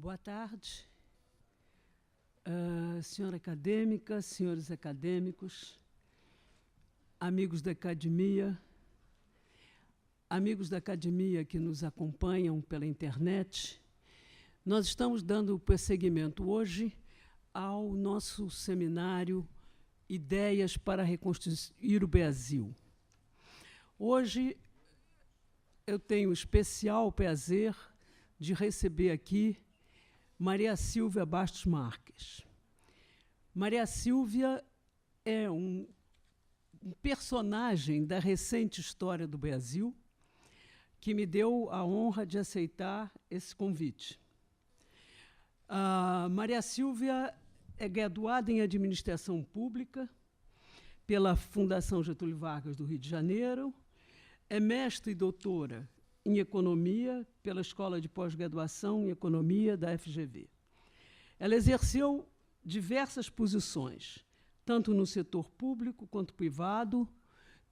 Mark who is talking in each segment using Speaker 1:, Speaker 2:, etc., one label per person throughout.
Speaker 1: Boa tarde, senhora acadêmica, senhores acadêmicos, amigos da academia que nos acompanham pela internet. Nós estamos dando prosseguimento hoje ao nosso seminário Ideias para Reconstruir o Brasil. Hoje eu tenho o especial prazer de receber aqui Maria Silvia Bastos Marques. Maria Silvia é um personagem da recente história do Brasil que me deu a honra de aceitar esse convite. Maria Silvia é graduada em Administração Pública pela Fundação Getúlio Vargas do Rio de Janeiro, é mestre e doutora em Economia pela Escola de Pós-Graduação em Economia da FGV. Ela exerceu diversas posições, tanto no setor público quanto privado,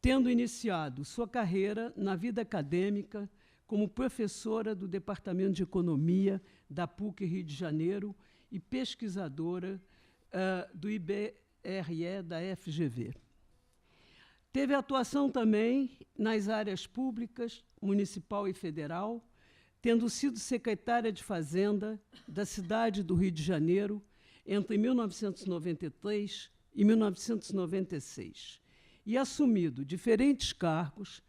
Speaker 1: tendo iniciado sua carreira na vida acadêmica como professora do Departamento de Economia da PUC Rio de Janeiro e pesquisadora do IBRE da FGV. Teve atuação também nas áreas públicas, municipal e federal, tendo sido secretária de Fazenda da cidade do Rio de Janeiro entre 1993 e 1996, e assumido diferentes cargos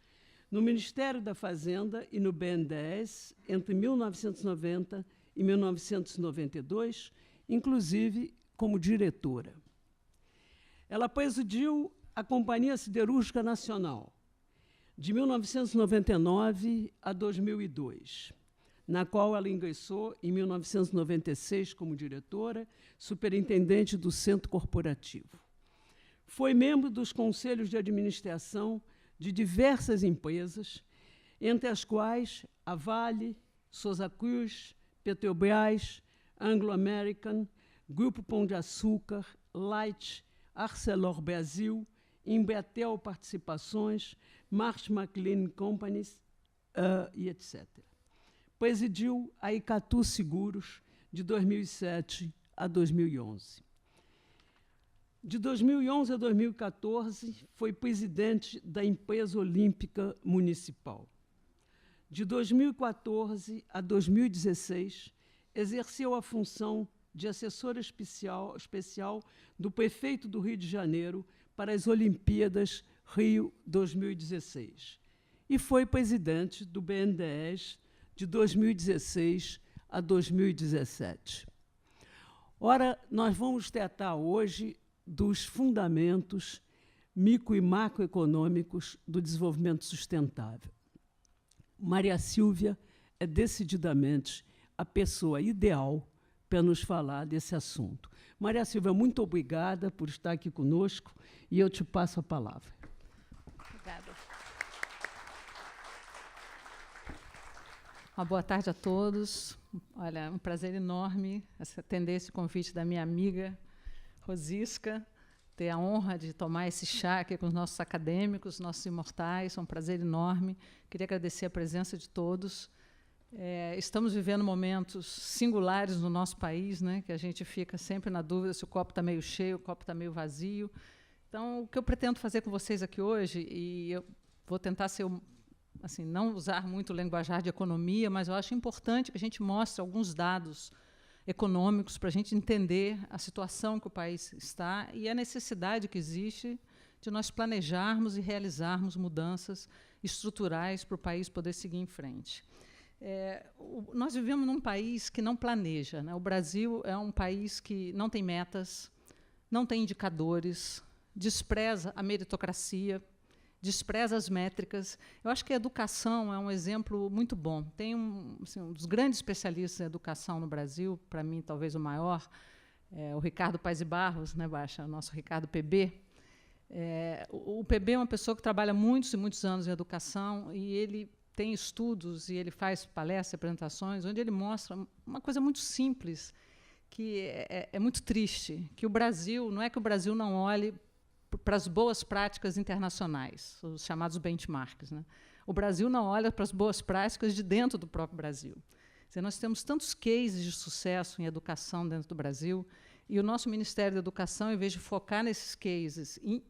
Speaker 1: no Ministério da Fazenda e no BNDES entre 1990 e 1992, inclusive como diretora. Ela presidiu a Companhia Siderúrgica Nacional, de 1999 a 2002, na qual ela ingressou em 1996 como diretora, superintendente do Centro Corporativo. Foi membro dos conselhos de administração de diversas empresas, entre as quais a Vale, Souza Cruz, Petrobras, Anglo American, Grupo Pão de Açúcar, Light, Arcelor Brasil, Embratel Participações, Marsh McLennan Companies e etc. Presidiu a Icatu Seguros de 2007 a 2011. De 2011 a 2014, foi presidente da Empresa Olímpica Municipal. De 2014 a 2016, exerceu a função de assessora especial do prefeito do Rio de Janeiro para as Olimpíadas Rio 2016 e foi presidente do BNDES de 2016 a 2017. Ora, nós vamos tratar hoje dos fundamentos micro- e macroeconômicos do desenvolvimento sustentável. Maria Silvia é decididamente a pessoa ideal para nos falar desse assunto. Maria Silvia, muito obrigada por estar aqui conosco e eu te passo a palavra.
Speaker 2: Obrigada. Uma boa tarde a todos. Olha, é um prazer enorme atender esse convite da minha amiga Rosisca, ter a honra de tomar esse chá aqui com os nossos acadêmicos, nossos imortais. É um prazer enorme. Queria agradecer a presença de todos. Estamos vivendo momentos singulares no nosso país, né, que a gente fica sempre na dúvida se o copo está meio cheio, o copo está meio vazio. Então, o que eu pretendo fazer com vocês aqui hoje, e eu vou tentar ser, assim, não usar muito o linguajar de economia, mas eu acho importante que a gente mostre alguns dados econômicos para a gente entender a situação que o país está e a necessidade que existe de nós planejarmos e realizarmos mudanças estruturais para o país poder seguir em frente. Nós vivemos num país que não planeja, né? O Brasil é um país que não tem metas, não tem indicadores, despreza a meritocracia, despreza as métricas. Eu acho que a educação é um exemplo muito bom. Tem um dos grandes especialistas em educação no Brasil, para mim talvez o maior, o Ricardo Paes e Barros, né, Baixa, o nosso Ricardo PB. O PB é uma pessoa que trabalha muitos e muitos anos em educação e ele tem estudos e ele faz palestras, apresentações, onde ele mostra uma coisa muito simples, que é muito triste, que o Brasil, não é que o Brasil não olhe para as boas práticas internacionais, os chamados benchmarks, né? O Brasil não olha para as boas práticas de dentro do próprio Brasil. Quer dizer, nós temos tantos cases de sucesso em educação dentro do Brasil, e o nosso Ministério da Educação, em vez de focar nesses cases, em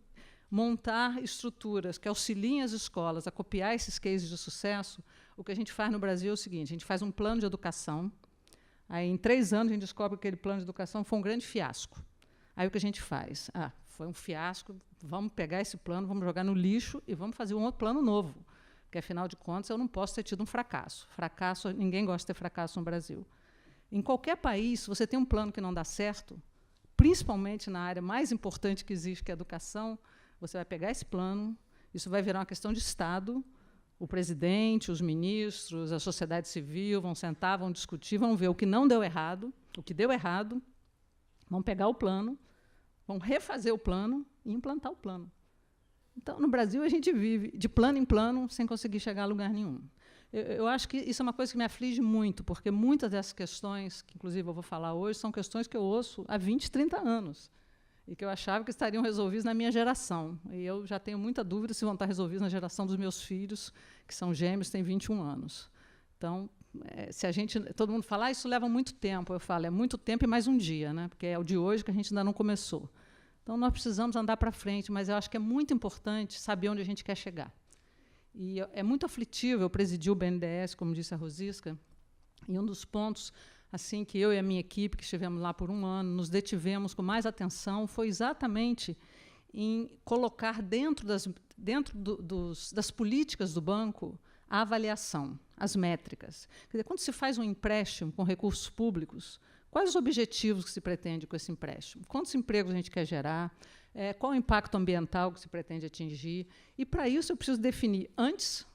Speaker 2: montar estruturas que auxiliem as escolas a copiar esses cases de sucesso, o que a gente faz no Brasil é o seguinte: a gente faz um plano de educação, aí em 3 anos a gente descobre que aquele plano de educação foi um grande fiasco. Aí o que a gente faz? Foi um fiasco, vamos pegar esse plano, vamos jogar no lixo e vamos fazer um outro plano novo, porque, afinal de contas, eu não posso ter tido um fracasso. Fracasso, ninguém gosta de ter fracasso no Brasil. Em qualquer país, se você tem um plano que não dá certo, principalmente na área mais importante que existe, que é a educação, você vai pegar esse plano, isso vai virar uma questão de Estado, o presidente, os ministros, a sociedade civil vão sentar, vão discutir, vão ver o que não deu errado, o que deu errado, vão pegar o plano, vão refazer o plano e implantar o plano. Então, no Brasil, a gente vive de plano em plano sem conseguir chegar a lugar nenhum. Eu acho que isso é uma coisa que me aflige muito, porque muitas dessas questões, que inclusive eu vou falar hoje, são questões que eu ouço há 20, 30 anos, e que eu achava que estariam resolvidas na minha geração. E eu já tenho muita dúvida se vão estar resolvidas na geração dos meus filhos, que são gêmeos, têm 21 anos. Então, se a gente, todo mundo fala, isso leva muito tempo, eu falo, é muito tempo e mais um dia, né? Porque é o de hoje que a gente ainda não começou. Então, nós precisamos andar para frente, mas eu acho que é muito importante saber onde a gente quer chegar. E é muito aflitivo, eu presidi o BNDES, como disse a Rosisca, e um dos pontos assim que eu e a minha equipe, que estivemos lá por 1 ano, nos detivemos com mais atenção, foi exatamente em colocar dentro das políticas do banco a avaliação, as métricas. Quer dizer, quando se faz um empréstimo com recursos públicos, quais os objetivos que se pretende com esse empréstimo? Quantos empregos a gente quer gerar? Qual o impacto ambiental que se pretende atingir? E, para isso, eu preciso definir antes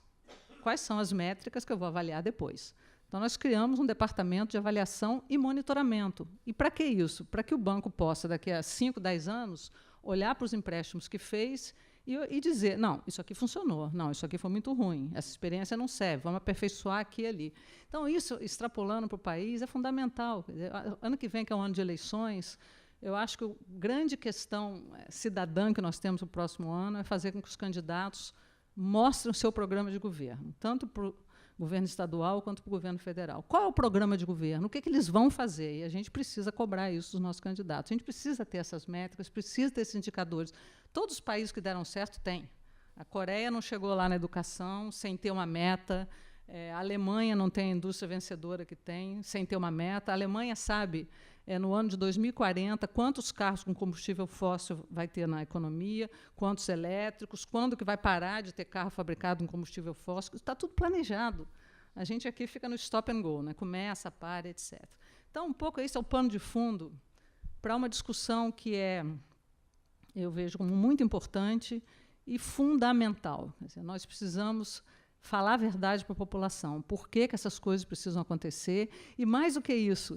Speaker 2: quais são as métricas que eu vou avaliar depois. Então, nós criamos um departamento de avaliação e monitoramento. E para que isso? Para que o banco possa, daqui a 5, 10 anos, olhar para os empréstimos que fez e dizer, não, isso aqui funcionou, não, isso aqui foi muito ruim, essa experiência não serve, vamos aperfeiçoar aqui e ali. Então, isso, extrapolando para o país, é fundamental. Quer dizer, ano que vem, que é um ano de eleições, eu acho que a grande questão cidadã que nós temos no próximo ano é fazer com que os candidatos mostrem o seu programa de governo, tanto para o governo estadual quanto para o governo federal. Qual é o programa de governo? O que eles vão fazer? E a gente precisa cobrar isso dos nossos candidatos. A gente precisa ter essas métricas, precisa ter esses indicadores. Todos os países que deram certo têm. A Coreia não chegou lá na educação sem ter uma meta. A Alemanha não tem a indústria vencedora que tem, sem ter uma meta. A Alemanha sabe, no ano de 2040, quantos carros com combustível fóssil vai ter na economia, quantos elétricos, quando que vai parar de ter carro fabricado com combustível fóssil. Está tudo planejado. A gente aqui fica no stop and go, né? Começa, para, etc. Então, um pouco esse é o pano de fundo para uma discussão que eu vejo como muito importante e fundamental. Quer dizer, nós precisamos falar a verdade para a população, por que essas coisas precisam acontecer, e, mais do que isso,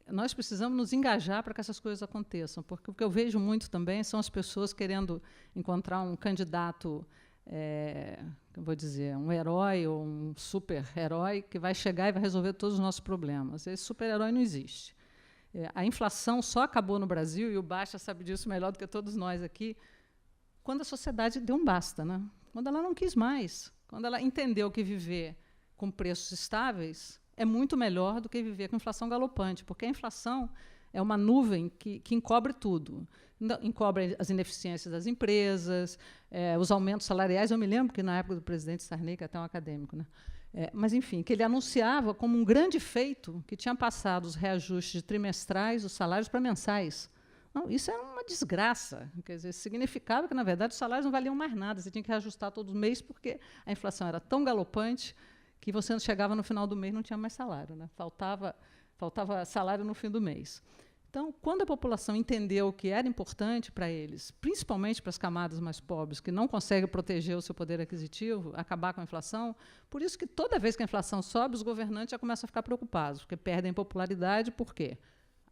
Speaker 2: nós precisamos nos engajar para que essas coisas aconteçam, porque o que eu vejo muito também são as pessoas querendo encontrar um candidato, eu vou dizer, um herói ou um super-herói que vai chegar e vai resolver todos os nossos problemas. Esse super-herói não existe. A inflação só acabou no Brasil, e o Baixa sabe disso melhor do que todos nós aqui, quando a sociedade deu um basta, né? Quando ela não quis mais, quando ela entendeu que viver com preços estáveis é muito melhor do que viver com inflação galopante, porque a inflação é uma nuvem que encobre tudo. Encobre as ineficiências das empresas, os aumentos salariais. Eu me lembro que, na época do presidente Sarney, que é até um acadêmico, né? Mas, enfim, que ele anunciava como um grande feito que tinha passado os reajustes de trimestrais, os salários, para mensais. Não, isso era uma desgraça. Quer dizer, significava que, na verdade, os salários não valiam mais nada. Você tinha que reajustar todo mês, porque a inflação era tão galopante que você chegava no final do mês e não tinha mais salário, né? Faltava salário no fim do mês. Então, quando a população entendeu que era importante para eles, principalmente para as camadas mais pobres, que não conseguem proteger o seu poder aquisitivo, acabar com a inflação, por isso que toda vez que a inflação sobe, os governantes já começam a ficar preocupados, porque perdem popularidade. Por quê?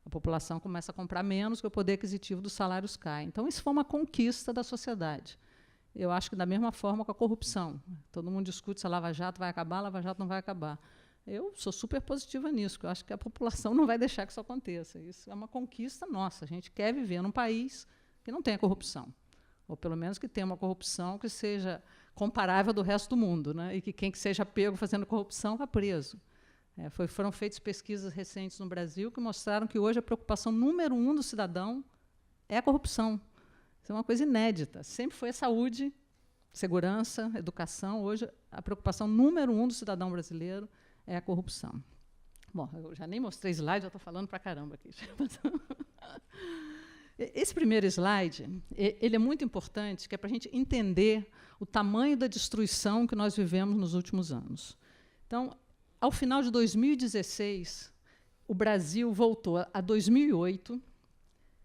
Speaker 2: A população começa a comprar menos, que o poder aquisitivo dos salários cai. Então, isso foi uma conquista da sociedade. Eu acho que da mesma forma com a corrupção. Todo mundo discute se a Lava Jato vai acabar, a Lava Jato não vai acabar. Eu sou super positiva nisso, porque eu acho que a população não vai deixar que isso aconteça. Isso é uma conquista nossa. A gente quer viver num país que não tenha corrupção, ou pelo menos que tenha uma corrupção que seja comparável do resto do mundo, né? E que quem que seja pego fazendo corrupção vá preso. Foram feitas pesquisas recentes no Brasil que mostraram que hoje a preocupação número 1 do cidadão é a corrupção. Isso é uma coisa inédita. Sempre foi a saúde, segurança, educação. Hoje, a preocupação número 1 do cidadão brasileiro é a corrupção. Bom, eu já nem mostrei slide, já estou falando para caramba aqui. Esse primeiro slide, ele é muito importante, que é para a gente entender o tamanho da destruição que nós vivemos nos últimos anos. Então, ao final de 2016, o Brasil voltou a 2008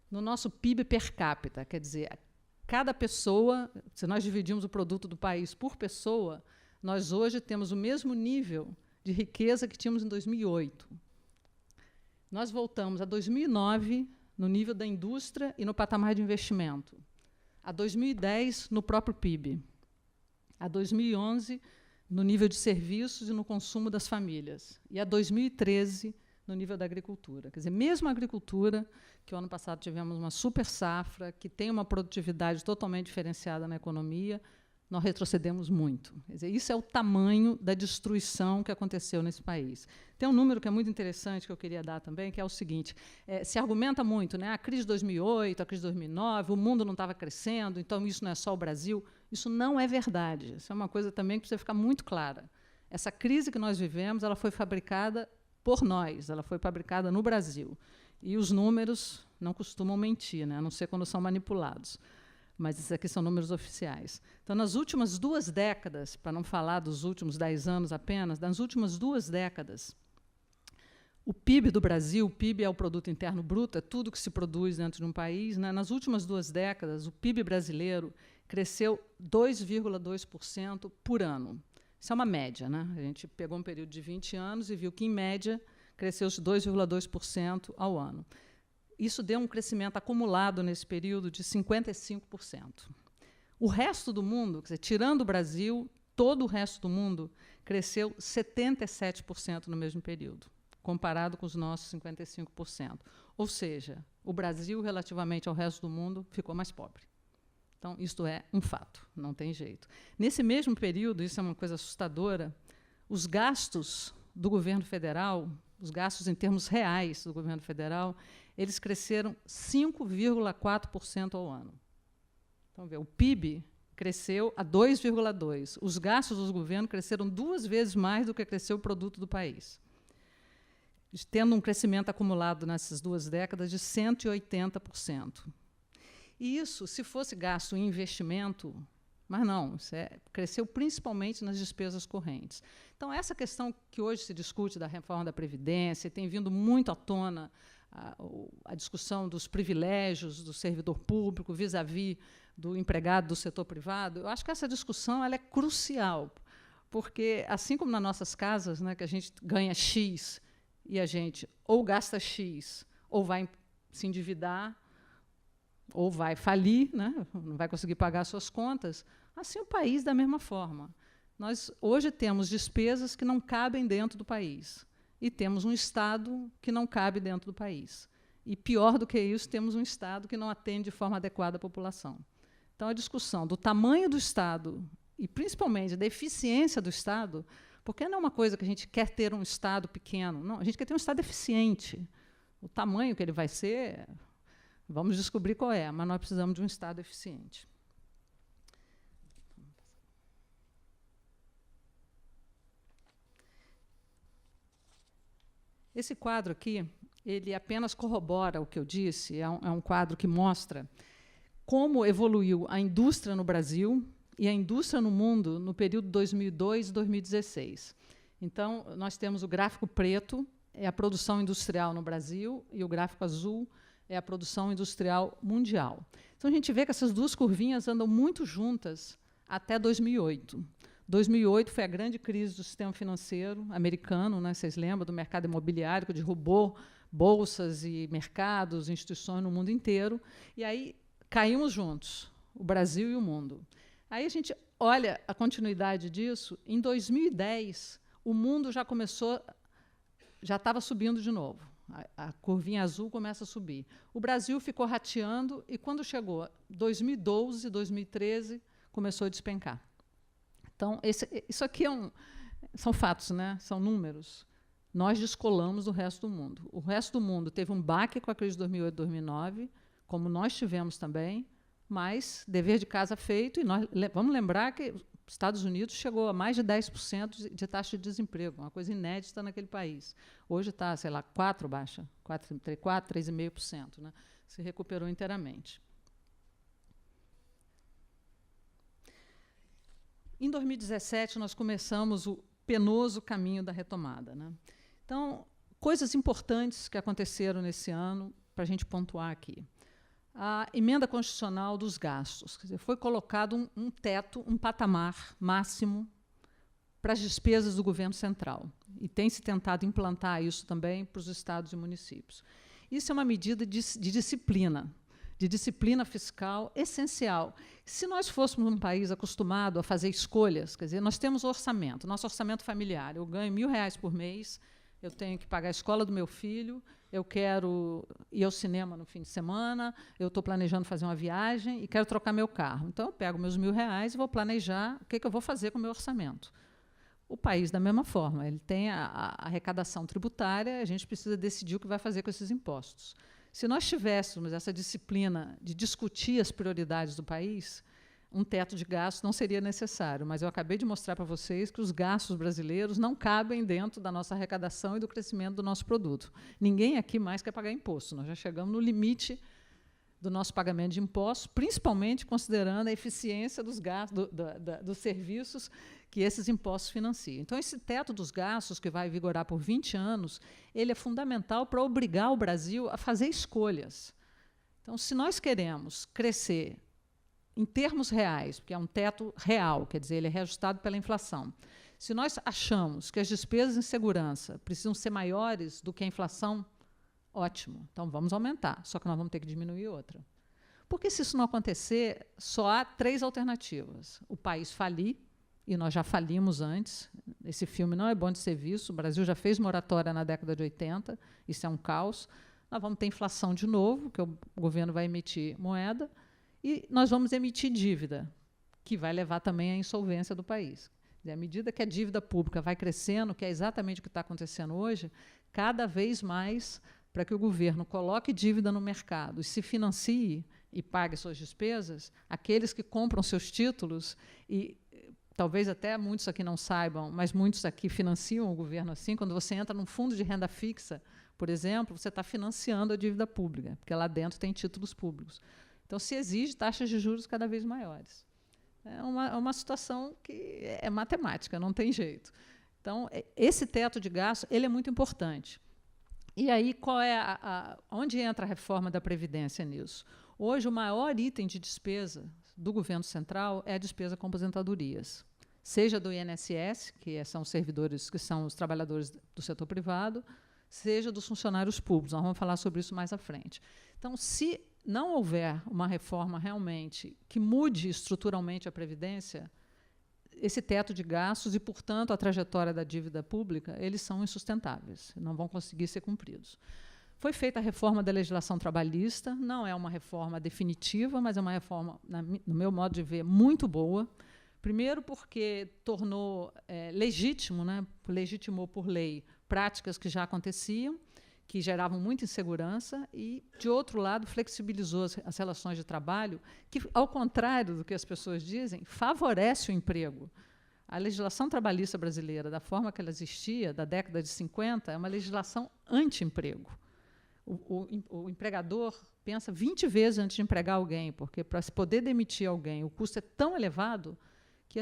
Speaker 2: no nosso PIB per capita, quer dizer, cada pessoa, se nós dividimos o produto do país por pessoa, nós hoje temos o mesmo nível de riqueza que tínhamos em 2008. Nós voltamos a 2009 no nível da indústria e no patamar de investimento, a 2010 no próprio PIB, a 2011 no nível de serviços e no consumo das famílias, e a 2013 no nível da agricultura. Quer dizer, mesmo a agricultura, que o ano passado tivemos uma super safra, que tem uma produtividade totalmente diferenciada na economia, nós retrocedemos muito. Quer dizer, isso é o tamanho da destruição que aconteceu nesse país. Tem um número que é muito interessante que eu queria dar também, que é o seguinte: se argumenta muito, né, a crise de 2008, a crise de 2009, o mundo não estava crescendo, então isso não é só o Brasil. Isso não é verdade. Isso é uma coisa também que precisa ficar muito clara. Essa crise que nós vivemos, ela foi fabricada por nós, ela foi fabricada no Brasil. E os números não costumam mentir, né, a não ser quando são manipulados. Mas esses aqui são números oficiais. Então, nas últimas 2 décadas, para não falar dos últimos 10 anos apenas, nas últimas 2 décadas, o PIB do Brasil, o PIB é o Produto Interno Bruto, é tudo que se produz dentro de um país, né? Nas últimas 2 décadas, o PIB brasileiro cresceu 2,2% por ano. Isso é uma média, né? A gente pegou um período de 20 anos e viu que, em média, cresceu 2,2% ao ano. Isso deu um crescimento acumulado nesse período de 55%. O resto do mundo, quer dizer, tirando o Brasil, todo o resto do mundo cresceu 77% no mesmo período, comparado com os nossos 55%. Ou seja, o Brasil, relativamente ao resto do mundo, ficou mais pobre. Então, isto é um fato, não tem jeito. Nesse mesmo período, isso é uma coisa assustadora, os gastos do governo federal, os gastos em termos reais do governo federal, eles cresceram 5,4% ao ano. Então, o PIB cresceu a 2,2%. Os gastos do governo cresceram 2 vezes mais do que cresceu o produto do país, tendo um crescimento acumulado nessas 2 décadas de 180%. E isso, se fosse gasto em investimento, mas não, cresceu principalmente nas despesas correntes. Então, essa questão que hoje se discute da reforma da Previdência, tem vindo muito à tona a discussão dos privilégios do servidor público vis-à-vis do empregado do setor privado, eu acho que essa discussão ela é crucial, porque, assim como nas nossas casas, né, que a gente ganha X e a gente ou gasta X, ou vai se endividar, ou vai falir, né, não vai conseguir pagar suas contas, assim o país da mesma forma. Nós hoje temos despesas que não cabem dentro do país e temos um Estado que não cabe dentro do país. E, pior do que isso, temos um Estado que não atende de forma adequada à população. Então, a discussão do tamanho do Estado e, principalmente, da eficiência do Estado, porque não é uma coisa que a gente quer ter um Estado pequeno, não, a gente quer ter um Estado eficiente. O tamanho que ele vai ser, vamos descobrir qual é, mas nós precisamos de um Estado eficiente. Esse quadro aqui, ele apenas corrobora o que eu disse, é um quadro que mostra como evoluiu a indústria no Brasil e a indústria no mundo no período 2002 e 2016. Então, nós temos o gráfico preto, é a produção industrial no Brasil, e o gráfico azul é a produção industrial mundial. Então, a gente vê que essas 2 curvinhas andam muito juntas até 2008. 2008 foi a grande crise do sistema financeiro americano, né? Vocês lembram do mercado imobiliário, que derrubou bolsas e mercados, instituições no mundo inteiro, e aí caímos juntos, o Brasil e o mundo. Aí a gente olha a continuidade disso, em 2010, o mundo já estava subindo de novo. A curvinha azul começa a subir. O Brasil ficou rateando e, quando chegou 2012, 2013, começou a despencar. Então, isso aqui são fatos, né? São números. nós descolamos do resto do mundo. O resto do mundo teve um baque com a crise de 2008, 2009, como nós tivemos também, mas dever de casa feito, e nós vamos lembrar que os Estados Unidos chegou a mais de 10% de taxa de desemprego, uma coisa inédita naquele país. Hoje está, sei lá, 4 baixa, 3,5%, né? Se recuperou inteiramente. Em 2017, nós começamos o penoso caminho da retomada, né? Então, coisas importantes que aconteceram nesse ano, para a gente pontuar aqui. A emenda constitucional dos gastos. Quer dizer, foi colocado um teto, um patamar máximo para as despesas do governo central. E tem se tentado implantar isso também para os estados e municípios. Isso é uma medida de disciplina fiscal essencial. Se nós fôssemos um país acostumado a fazer escolhas, quer dizer, nós temos orçamento, nosso orçamento familiar. Eu ganho R$1.000 por mês, eu tenho que pagar a escola do meu filho, eu quero ir ao cinema no fim de semana, eu estou planejando fazer uma viagem e quero trocar meu carro. Então, eu pego meus R$1.000 e vou planejar o que eu vou fazer com o meu orçamento. O país, da mesma forma, ele tem a arrecadação tributária, a gente precisa decidir o que vai fazer com esses impostos. Se nós tivéssemos essa disciplina de discutir as prioridades do país, um teto de gastos não seria necessário. Mas eu acabei de mostrar para vocês que os gastos brasileiros não cabem dentro da nossa arrecadação e do crescimento do nosso produto. Ninguém aqui mais quer pagar imposto. Nós já chegamos no limite do nosso pagamento de impostos, principalmente considerando a eficiência dos gastos, dos serviços que esses impostos financiam. Então, esse teto dos gastos, que vai vigorar por 20 anos, ele é fundamental para obrigar o Brasil a fazer escolhas. Então, se nós queremos crescer em termos reais, porque é um teto real, quer dizer, ele é reajustado pela inflação. Se nós achamos que as despesas em segurança precisam ser maiores do que a inflação, ótimo, então vamos aumentar, só que nós vamos ter que diminuir outra. Porque se isso não acontecer, só há 3 alternativas. O país falir, e nós já falimos antes, esse filme não é bom de ser visto, o Brasil já fez moratória na década de 80, isso é um caos. Nós vamos ter inflação de novo, que o governo vai emitir moeda, e nós vamos emitir dívida, que vai levar também à insolvência do país. E à medida que a dívida pública vai crescendo, que é exatamente o que está acontecendo hoje, cada vez mais, para que o governo coloque dívida no mercado e se financie e pague suas despesas, aqueles que compram seus títulos, e talvez até muitos aqui não saibam, mas muitos aqui financiam o governo assim, quando você entra num fundo de renda fixa, por exemplo, você está financiando a dívida pública, porque lá dentro tem títulos públicos. Então, se exige taxas de juros cada vez maiores. É uma situação que é matemática, não tem jeito. Então, esse teto de gasto ele é muito importante. E aí, onde entra a reforma da Previdência nisso? Hoje, o maior item de despesa do governo central é a despesa com aposentadorias, seja do INSS, que são os servidores, que são os trabalhadores do setor privado, seja dos funcionários públicos. Nós vamos falar sobre isso mais à frente. Então, se não houver uma reforma realmente que mude estruturalmente a Previdência, esse teto de gastos e, portanto, a trajetória da dívida pública, eles são insustentáveis, não vão conseguir ser cumpridos. Foi feita a reforma da legislação trabalhista, não é uma reforma definitiva, mas é uma reforma, no meu modo de ver, muito boa. Primeiro porque tornou legítimo, né, legitimou por lei práticas que já aconteciam, que geravam muita insegurança, e, de outro lado, flexibilizou as relações de trabalho, que, ao contrário do que as pessoas dizem, favorece o emprego. A legislação trabalhista brasileira, da forma que ela existia, da década de 50, é uma legislação anti-emprego. O empregador pensa 20 vezes antes de empregar alguém, porque, para se poder demitir alguém, o custo é tão elevado que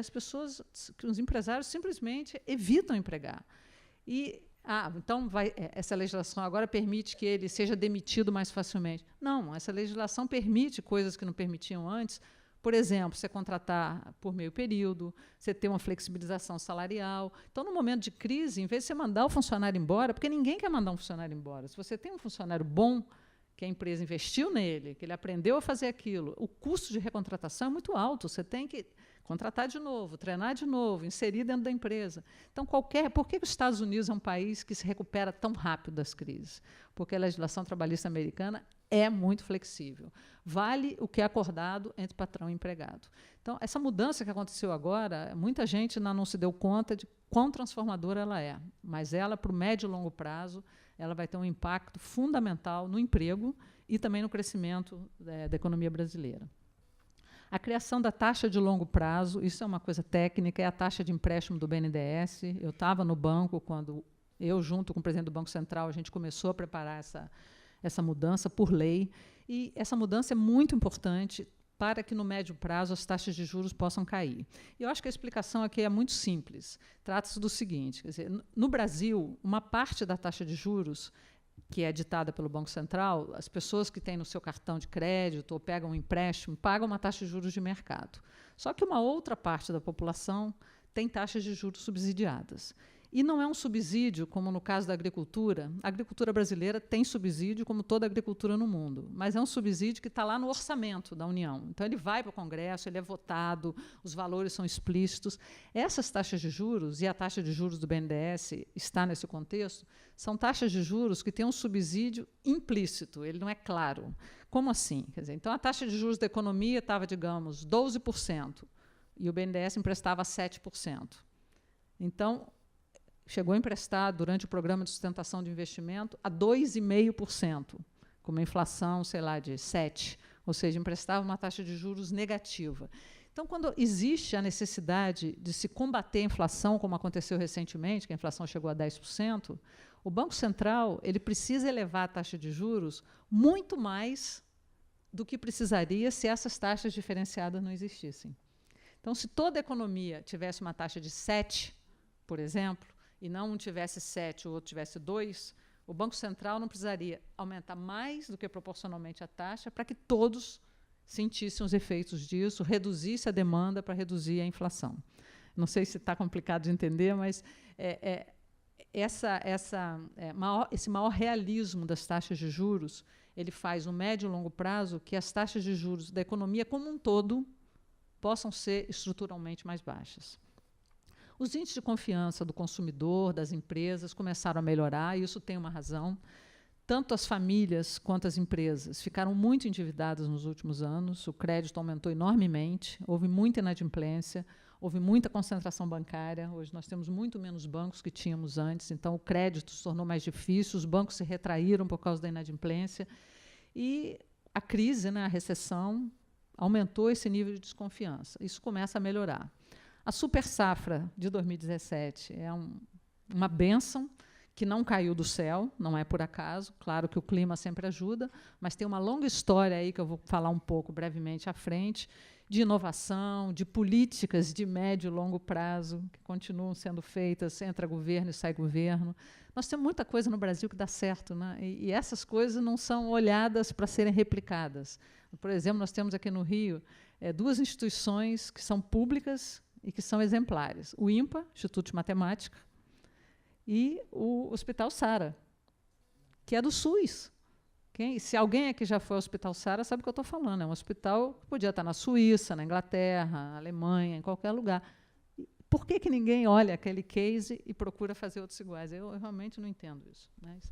Speaker 2: que os empresários simplesmente evitam empregar. E então essa legislação agora permite que ele seja demitido mais facilmente. Não, essa legislação permite coisas que não permitiam antes. Por exemplo, você contratar por meio período, você ter uma flexibilização salarial. Então, no momento de crise, em vez de você mandar o funcionário embora, porque ninguém quer mandar um funcionário embora. Se você tem um funcionário bom, que a empresa investiu nele, que ele aprendeu a fazer aquilo, o custo de recontratação é muito alto. Você tem que contratar de novo, treinar de novo, inserir dentro da empresa. Então, por que os Estados Unidos é um país que se recupera tão rápido das crises? Porque a legislação trabalhista americana é muito flexível. Vale o que é acordado entre patrão e empregado. Então, essa mudança que aconteceu agora, muita gente ainda não se deu conta de quão transformadora ela é, mas ela, para o médio e longo prazo, ela vai ter um impacto fundamental no emprego e também no crescimento da economia brasileira. A criação da taxa de longo prazo, isso é uma coisa técnica, é a taxa de empréstimo do BNDES. Eu estava no banco quando eu, junto com o presidente do Banco Central, a gente começou a preparar essa mudança por lei. E essa mudança é muito importante para que, no médio prazo, as taxas de juros possam cair. E eu acho que a explicação aqui é muito simples. Trata-se do seguinte, quer dizer, no Brasil, uma parte da taxa de juros que é ditada pelo Banco Central, as pessoas que têm no seu cartão de crédito ou pegam um empréstimo pagam uma taxa de juros de mercado. Só que uma outra parte da população tem taxas de juros subsidiadas. E não é um subsídio, como no caso da agricultura. A agricultura brasileira tem subsídio, como toda a agricultura no mundo, mas é um subsídio que está lá no orçamento da União. Então, ele vai para o Congresso, ele é votado, os valores são explícitos. Essas taxas de juros, e a taxa de juros do BNDES está nesse contexto, são taxas de juros que têm um subsídio implícito, ele não é claro. Como assim? Quer dizer, então, a taxa de juros da economia estava, digamos, 12%, e o BNDES emprestava 7%. Então, chegou a emprestar, durante o programa de sustentação de investimento, a 2,5%, com uma inflação, sei lá, de 7%, ou seja, emprestava uma taxa de juros negativa. Então, quando existe a necessidade de se combater a inflação, como aconteceu recentemente, que a inflação chegou a 10%, o Banco Central ele precisa elevar a taxa de juros muito mais do que precisaria se essas taxas diferenciadas não existissem. Então, se toda a economia tivesse uma taxa de 7%, por exemplo, e não um tivesse 7 ou outro tivesse 2, o Banco Central não precisaria aumentar mais do que proporcionalmente a taxa para que todos sentissem os efeitos disso, reduzisse a demanda para reduzir a inflação. Não sei se está complicado de entender, mas esse maior realismo das taxas de juros, ele faz no médio e longo prazo que as taxas de juros da economia como um todo possam ser estruturalmente mais baixas. Os índices de confiança do consumidor, das empresas, começaram a melhorar, e isso tem uma razão. Tanto as famílias quanto as empresas ficaram muito endividadas nos últimos anos, o crédito aumentou enormemente, houve muita inadimplência, houve muita concentração bancária. Hoje nós temos muito menos bancos que tínhamos antes, então o crédito se tornou mais difícil, os bancos se retraíram por causa da inadimplência, e a crise, a recessão, aumentou esse nível de desconfiança. Isso começa a melhorar. A super safra de 2017 é uma bênção que não caiu do céu, não é por acaso. Claro que o clima sempre ajuda, mas tem uma longa história aí que eu vou falar um pouco brevemente à frente, de inovação, de políticas de médio e longo prazo que continuam sendo feitas, entra governo e sai governo. Nós temos muita coisa no Brasil que dá certo, né? E essas coisas não são olhadas para serem replicadas. Por exemplo, nós temos aqui no Rio duas instituições que são públicas e que são exemplares. O INPA, Instituto de Matemática, e o Hospital Sara, que é do SUS. Se alguém aqui já foi ao Hospital Sara, sabe o que eu estou falando. É um hospital que podia estar na Suíça, na Inglaterra, na Alemanha, em qualquer lugar. Por que ninguém olha aquele case e procura fazer outros iguais? Eu realmente não entendo isso. Mas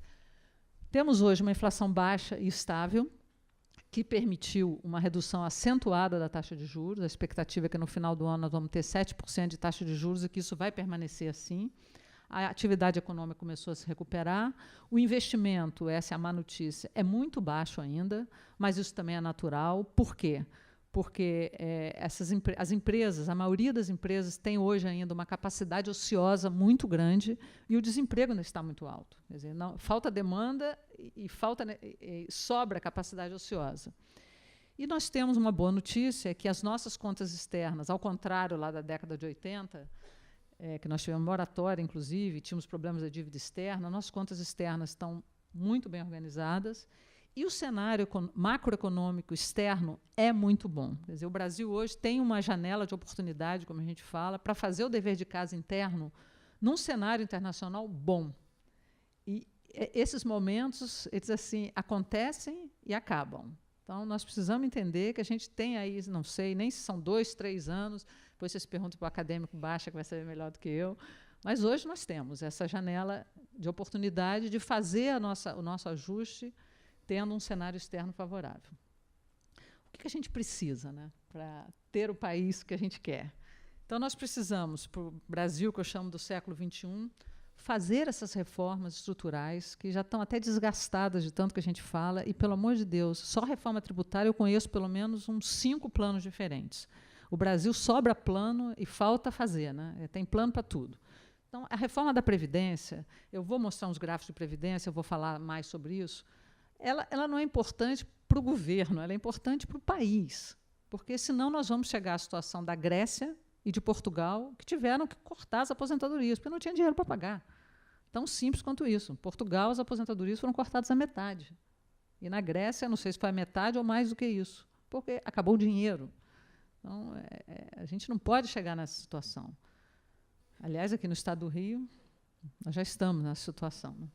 Speaker 2: temos hoje uma inflação baixa e estável, que permitiu uma redução acentuada da taxa de juros. A expectativa é que, no final do ano, nós vamos ter 7% de taxa de juros e que isso vai permanecer assim. A atividade econômica começou a se recuperar. O investimento, essa é a má notícia, é muito baixo ainda, mas isso também é natural. Por quê? Porque as empresas, a maioria das empresas tem hoje ainda uma capacidade ociosa muito grande e o desemprego ainda está muito alto. Quer dizer, falta demanda e sobra capacidade ociosa. E nós temos uma boa notícia, que as nossas contas externas, ao contrário lá da década de 80, que nós tivemos moratória, inclusive, tínhamos problemas de dívida externa, nossas contas externas estão muito bem organizadas. E o cenário macroeconômico externo é muito bom. Quer dizer, o Brasil hoje tem uma janela de oportunidade, como a gente fala, para fazer o dever de casa interno num cenário internacional bom. E esses momentos, eles assim, acontecem e acabam. Então, nós precisamos entender que a gente tem aí, não sei, nem se são 2, 3 anos, depois vocês perguntam para o acadêmico Baixa, que vai saber melhor do que eu, mas hoje nós temos essa janela de oportunidade de fazer o nosso ajuste tendo um cenário externo favorável. O que a gente precisa, né, para ter o país que a gente quer? Então, nós precisamos, para o Brasil, que eu chamo do século XXI, fazer essas reformas estruturais, que já estão até desgastadas de tanto que a gente fala, e, pelo amor de Deus, só reforma tributária eu conheço pelo menos uns 5 planos diferentes. O Brasil sobra plano e falta fazer, né? Tem plano para tudo. Então, a reforma da Previdência, eu vou mostrar uns gráficos de Previdência, eu vou falar mais sobre isso, ela não é importante para o governo, ela é importante para o país, porque senão nós vamos chegar à situação da Grécia e de Portugal, que tiveram que cortar as aposentadorias, porque não tinha dinheiro para pagar. Tão simples quanto isso. Em Portugal, as aposentadorias foram cortadas à metade. E na Grécia, não sei se foi a metade ou mais do que isso, porque acabou o dinheiro. Então, a gente não pode chegar nessa situação. Aliás, aqui no estado do Rio, nós já estamos nessa situação, né?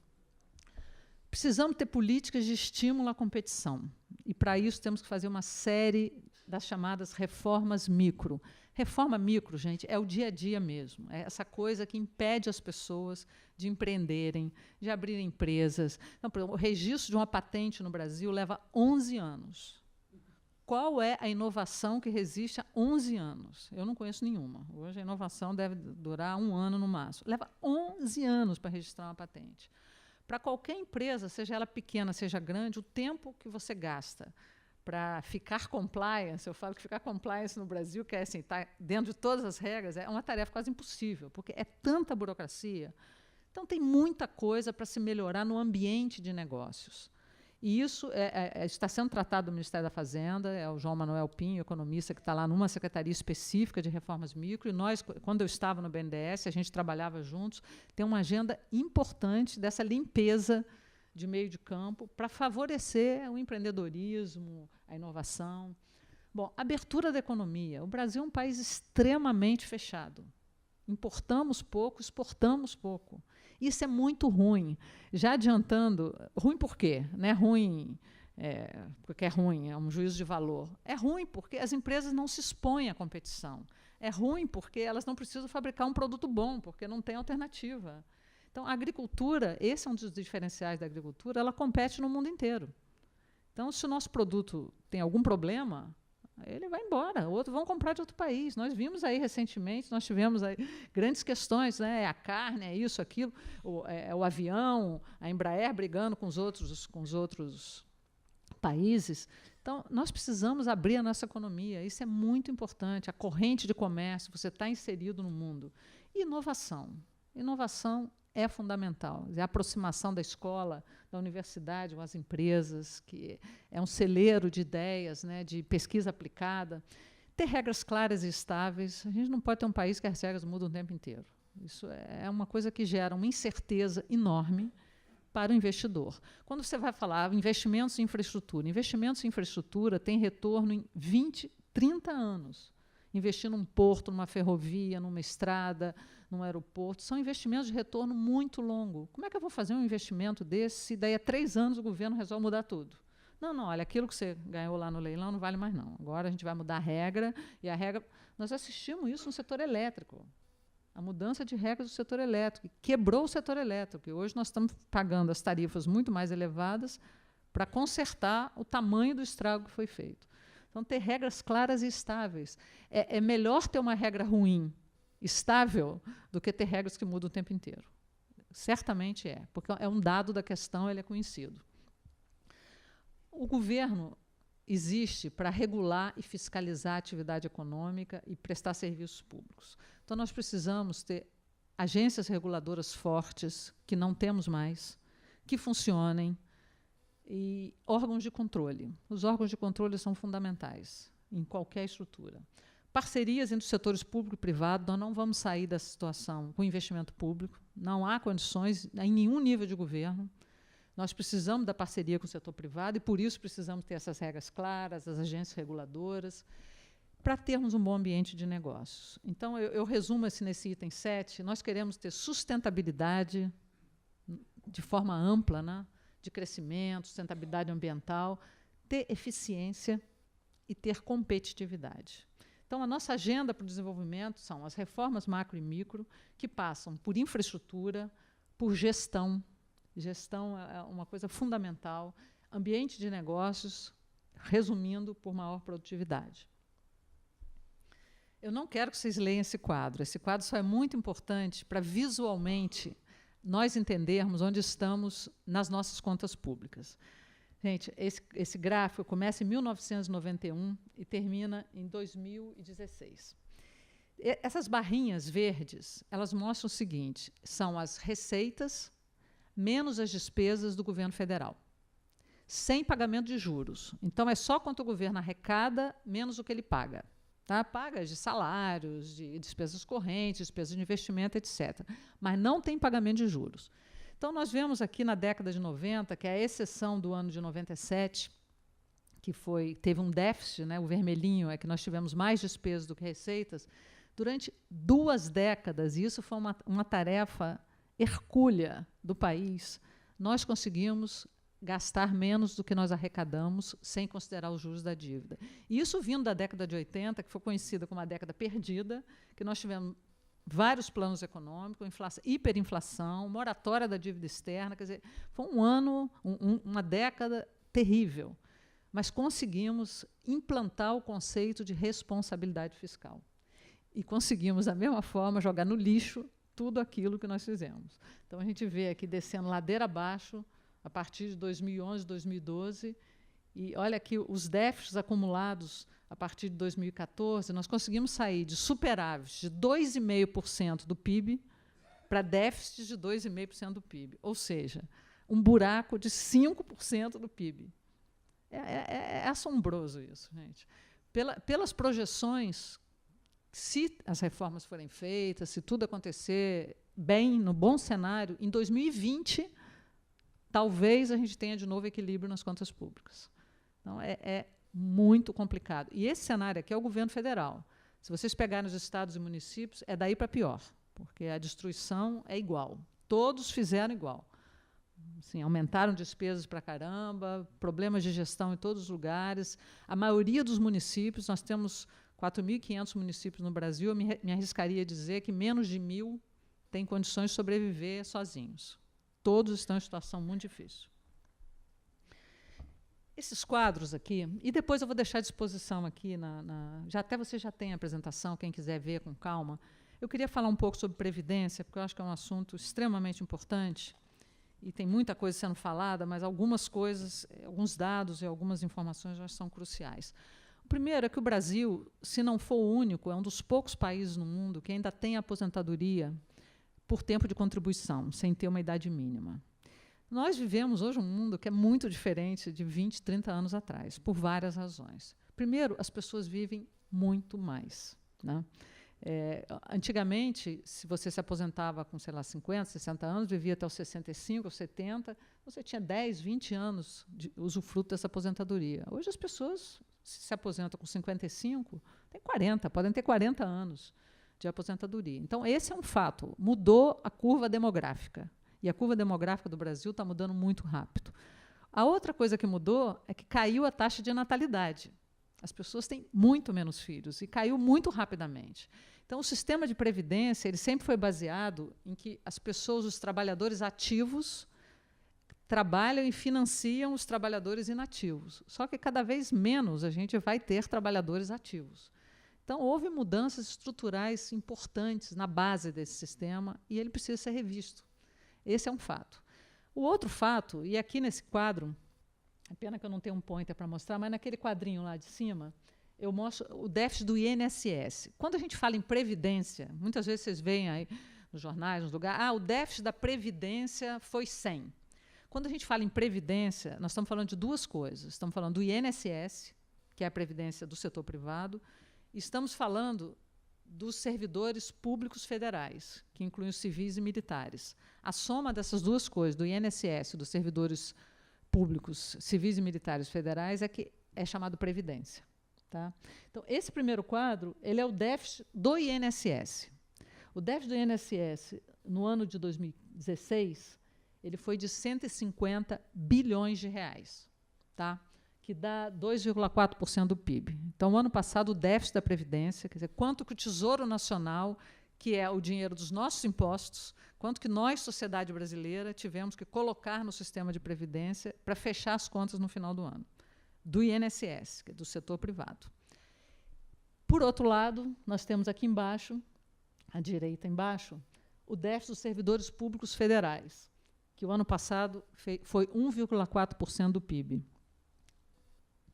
Speaker 2: Precisamos ter políticas de estímulo à competição. E, para isso, temos que fazer uma série das chamadas reformas micro. Reforma micro, gente, é o dia a dia mesmo. É essa coisa que impede as pessoas de empreenderem, de abrirem empresas. Então, por exemplo, o registro de uma patente no Brasil leva 11 anos. Qual é a inovação que resiste a 11 anos? Eu não conheço nenhuma. Hoje a inovação deve durar 1 ano no máximo. Leva 11 anos para registrar uma patente. Para qualquer empresa, seja ela pequena, seja grande, o tempo que você gasta para ficar compliance, eu falo que ficar compliance no Brasil, que é assim, tá dentro de todas as regras, é uma tarefa quase impossível, porque é tanta burocracia. Então, tem muita coisa para se melhorar no ambiente de negócios. E isso está sendo tratado no Ministério da Fazenda, é o João Manuel Pinho, economista, que está lá numa secretaria específica de reformas micro, e nós, quando eu estava no BNDES, a gente trabalhava juntos, tem uma agenda importante dessa limpeza de meio de campo para favorecer o empreendedorismo, a inovação. Bom, abertura da economia. O Brasil é um país extremamente fechado. Importamos pouco, exportamos pouco. Isso é muito ruim. Já adiantando, ruim por quê? Não é ruim porque é ruim, é um juízo de valor. É ruim porque as empresas não se expõem à competição. É ruim porque elas não precisam fabricar um produto bom, porque não tem alternativa. Então, a agricultura, esse é um dos diferenciais da agricultura, ela compete no mundo inteiro. Então, se o nosso produto tem algum problema, ele vai embora, outros vão comprar de outro país. Nós vimos aí recentemente, nós tivemos aí grandes questões, né? A carne, é isso, aquilo, o avião, a Embraer brigando com os outros países. Então, nós precisamos abrir a nossa economia, isso é muito importante. A corrente de comércio, você está inserido no mundo. E inovação. Inovação é fundamental. A aproximação da escola, da universidade com as empresas, que é um celeiro de ideias, né, de pesquisa aplicada. Ter regras claras e estáveis. A gente não pode ter um país que as regras mudam o tempo inteiro. Isso é uma coisa que gera uma incerteza enorme para o investidor. Quando você vai falar investimentos em infraestrutura tem retorno em 20, 30 anos. Investir num porto, numa ferrovia, numa estrada, num aeroporto, são investimentos de retorno muito longo. Como é que eu vou fazer um investimento desse se daí a 3 anos o governo resolve mudar tudo? Não, olha, aquilo que você ganhou lá no leilão não vale mais não. Agora a gente vai mudar a regra, e a regra... Nós assistimos isso no setor elétrico. A mudança de regras do setor elétrico. Quebrou o setor elétrico. E hoje nós estamos pagando as tarifas muito mais elevadas para consertar o tamanho do estrago que foi feito. Então, ter regras claras e estáveis. É melhor ter uma regra ruim, estável, do que ter regras que mudam o tempo inteiro. Certamente é, porque é um dado da questão, ele é conhecido. O governo existe para regular e fiscalizar a atividade econômica e prestar serviços públicos. Então, nós precisamos ter agências reguladoras fortes, que não temos mais, que funcionem, e órgãos de controle. Os órgãos de controle são fundamentais em qualquer estrutura. Parcerias entre os setores público e privado, nós não vamos sair dessa situação com investimento público, não há condições em nenhum nível de governo. Nós precisamos da parceria com o setor privado e, por isso, precisamos ter essas regras claras, as agências reguladoras, para termos um bom ambiente de negócios. Então, eu resumo nesse item 7, nós queremos ter sustentabilidade de forma ampla, né? De crescimento, sustentabilidade ambiental, ter eficiência e ter competitividade. Então, a nossa agenda para o desenvolvimento são as reformas macro e micro, que passam por infraestrutura, por gestão. Gestão é uma coisa fundamental. ambiente de negócios, resumindo, por maior produtividade. Eu não quero que vocês leiam esse quadro. Esse quadro só é muito importante para, visualmente, nós entendermos onde estamos nas nossas contas públicas. Gente, esse gráfico começa em 1991 e termina em 2016. Essas barrinhas verdes, elas mostram o seguinte: são as receitas menos as despesas do governo federal, sem pagamento de juros. Então, é só quanto o governo arrecada menos o que ele paga. Tá? Paga de salários, de despesas correntes, despesas de investimento, etc. Mas não tem pagamento de juros. Então, nós vemos aqui na década de 90, que é a exceção do ano de 97, que teve um déficit, né, o vermelhinho é que nós tivemos mais despesas do que receitas, durante 2 décadas, e isso foi uma tarefa hercúlea do país, nós conseguimos gastar menos do que nós arrecadamos, sem considerar os juros da dívida. E isso vindo da década de 80, que foi conhecida como a década perdida, que nós tivemos vários planos econômicos, hiperinflação, moratória da dívida externa, quer dizer, foi um ano, uma década terrível, mas conseguimos implantar o conceito de responsabilidade fiscal. E conseguimos, da mesma forma, jogar no lixo tudo aquilo que nós fizemos. Então, a gente vê aqui descendo ladeira abaixo, a partir de 2011, 2012, e olha aqui os déficits acumulados a partir de 2014, nós conseguimos sair de superávit de 2,5% do PIB para déficit de 2,5% do PIB, ou seja, um buraco de 5% do PIB. É assombroso isso, gente. Pelas projeções, se as reformas forem feitas, se tudo acontecer bem, no bom cenário, em 2020, talvez a gente tenha de novo equilíbrio nas contas públicas. Então, é muito complicado. E esse cenário aqui é o governo federal. Se vocês pegarem os estados e municípios, é daí para pior, porque a destruição é igual. Todos fizeram igual. Assim, aumentaram despesas para caramba, problemas de gestão em todos os lugares. A maioria dos municípios, nós temos 4.500 municípios no Brasil, eu me arriscaria a dizer que menos de 1.000 têm condições de sobreviver sozinhos. Todos estão em situação muito difícil. Esses quadros aqui, e depois eu vou deixar à disposição aqui, até você já tem a apresentação, quem quiser ver com calma. Eu queria falar um pouco sobre previdência, porque eu acho que é um assunto extremamente importante, e tem muita coisa sendo falada, mas algumas coisas, alguns dados e algumas informações já são cruciais. O primeiro é que o Brasil, se não for o único, é um dos poucos países no mundo que ainda tem aposentadoria por tempo de contribuição, sem ter uma idade mínima. Nós vivemos hoje um mundo que é muito diferente de 20, 30 anos atrás, por várias razões. Primeiro, as pessoas vivem muito mais, né? Antigamente, se você se aposentava com, sei lá, 50, 60 anos, vivia até os 65 ou 70, você tinha 10, 20 anos de usufruto dessa aposentadoria. Hoje as pessoas se aposentam com 55, tem 40, podem ter 40 anos de aposentadoria. Então, esse é um fato. Mudou a curva demográfica. E a curva demográfica do Brasil está mudando muito rápido. A outra coisa que mudou é que caiu a taxa de natalidade. As pessoas têm muito menos filhos e caiu muito rapidamente. Então, o sistema de previdência ele sempre foi baseado em que as pessoas, os trabalhadores ativos, trabalham e financiam os trabalhadores inativos. Só que cada vez menos a gente vai ter trabalhadores ativos. Então, houve mudanças estruturais importantes na base desse sistema e ele precisa ser revisto. Esse é um fato. O outro fato, e aqui nesse quadro, é pena que eu não tenho um pointer para mostrar, mas naquele quadrinho lá de cima, eu mostro o déficit do INSS. Quando a gente fala em previdência, muitas vezes vocês veem aí nos jornais, nos lugares, o déficit da previdência foi 100. Quando a gente fala em previdência, nós estamos falando de duas coisas. Estamos falando do INSS, que é a previdência do setor privado, e estamos falando dos servidores públicos federais, que incluem os civis e militares. A soma dessas duas coisas, do INSS e dos servidores públicos, civis e militares federais, é que é chamado previdência. Tá? Então, esse primeiro quadro ele é o déficit do INSS. O déficit do INSS, no ano de 2016, ele foi de 150 bilhões de reais, tá? Que dá 2,4% do PIB. Então, no ano passado, o déficit da Previdência, quer dizer, quanto que o Tesouro Nacional, que é o dinheiro dos nossos impostos, quanto que nós, sociedade brasileira, tivemos que colocar no sistema de previdência para fechar as contas no final do ano, do INSS, que é do setor privado. Por outro lado, nós temos aqui embaixo, à direita embaixo, o déficit dos servidores públicos federais, que o ano passado foi 1,4% do PIB.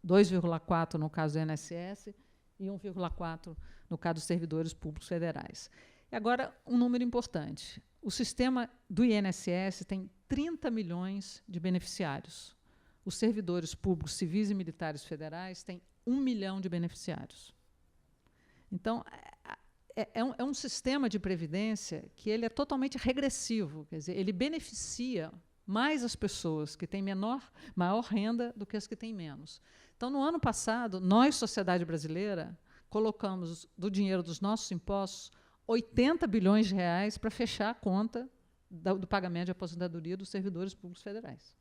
Speaker 2: 2,4% no caso do INSS e 1,4% no caso dos servidores públicos federais. E agora, um número importante. O sistema do INSS tem 30 milhões de beneficiários. Os servidores públicos civis e militares federais têm 1 milhão de beneficiários. Então, é um sistema de previdência que ele é totalmente regressivo, quer dizer, ele beneficia mais as pessoas que têm maior renda do que as que têm menos. Então, no ano passado, nós, sociedade brasileira, colocamos do dinheiro dos nossos impostos 80 bilhões de reais para fechar a conta do pagamento de aposentadoria dos servidores públicos federais.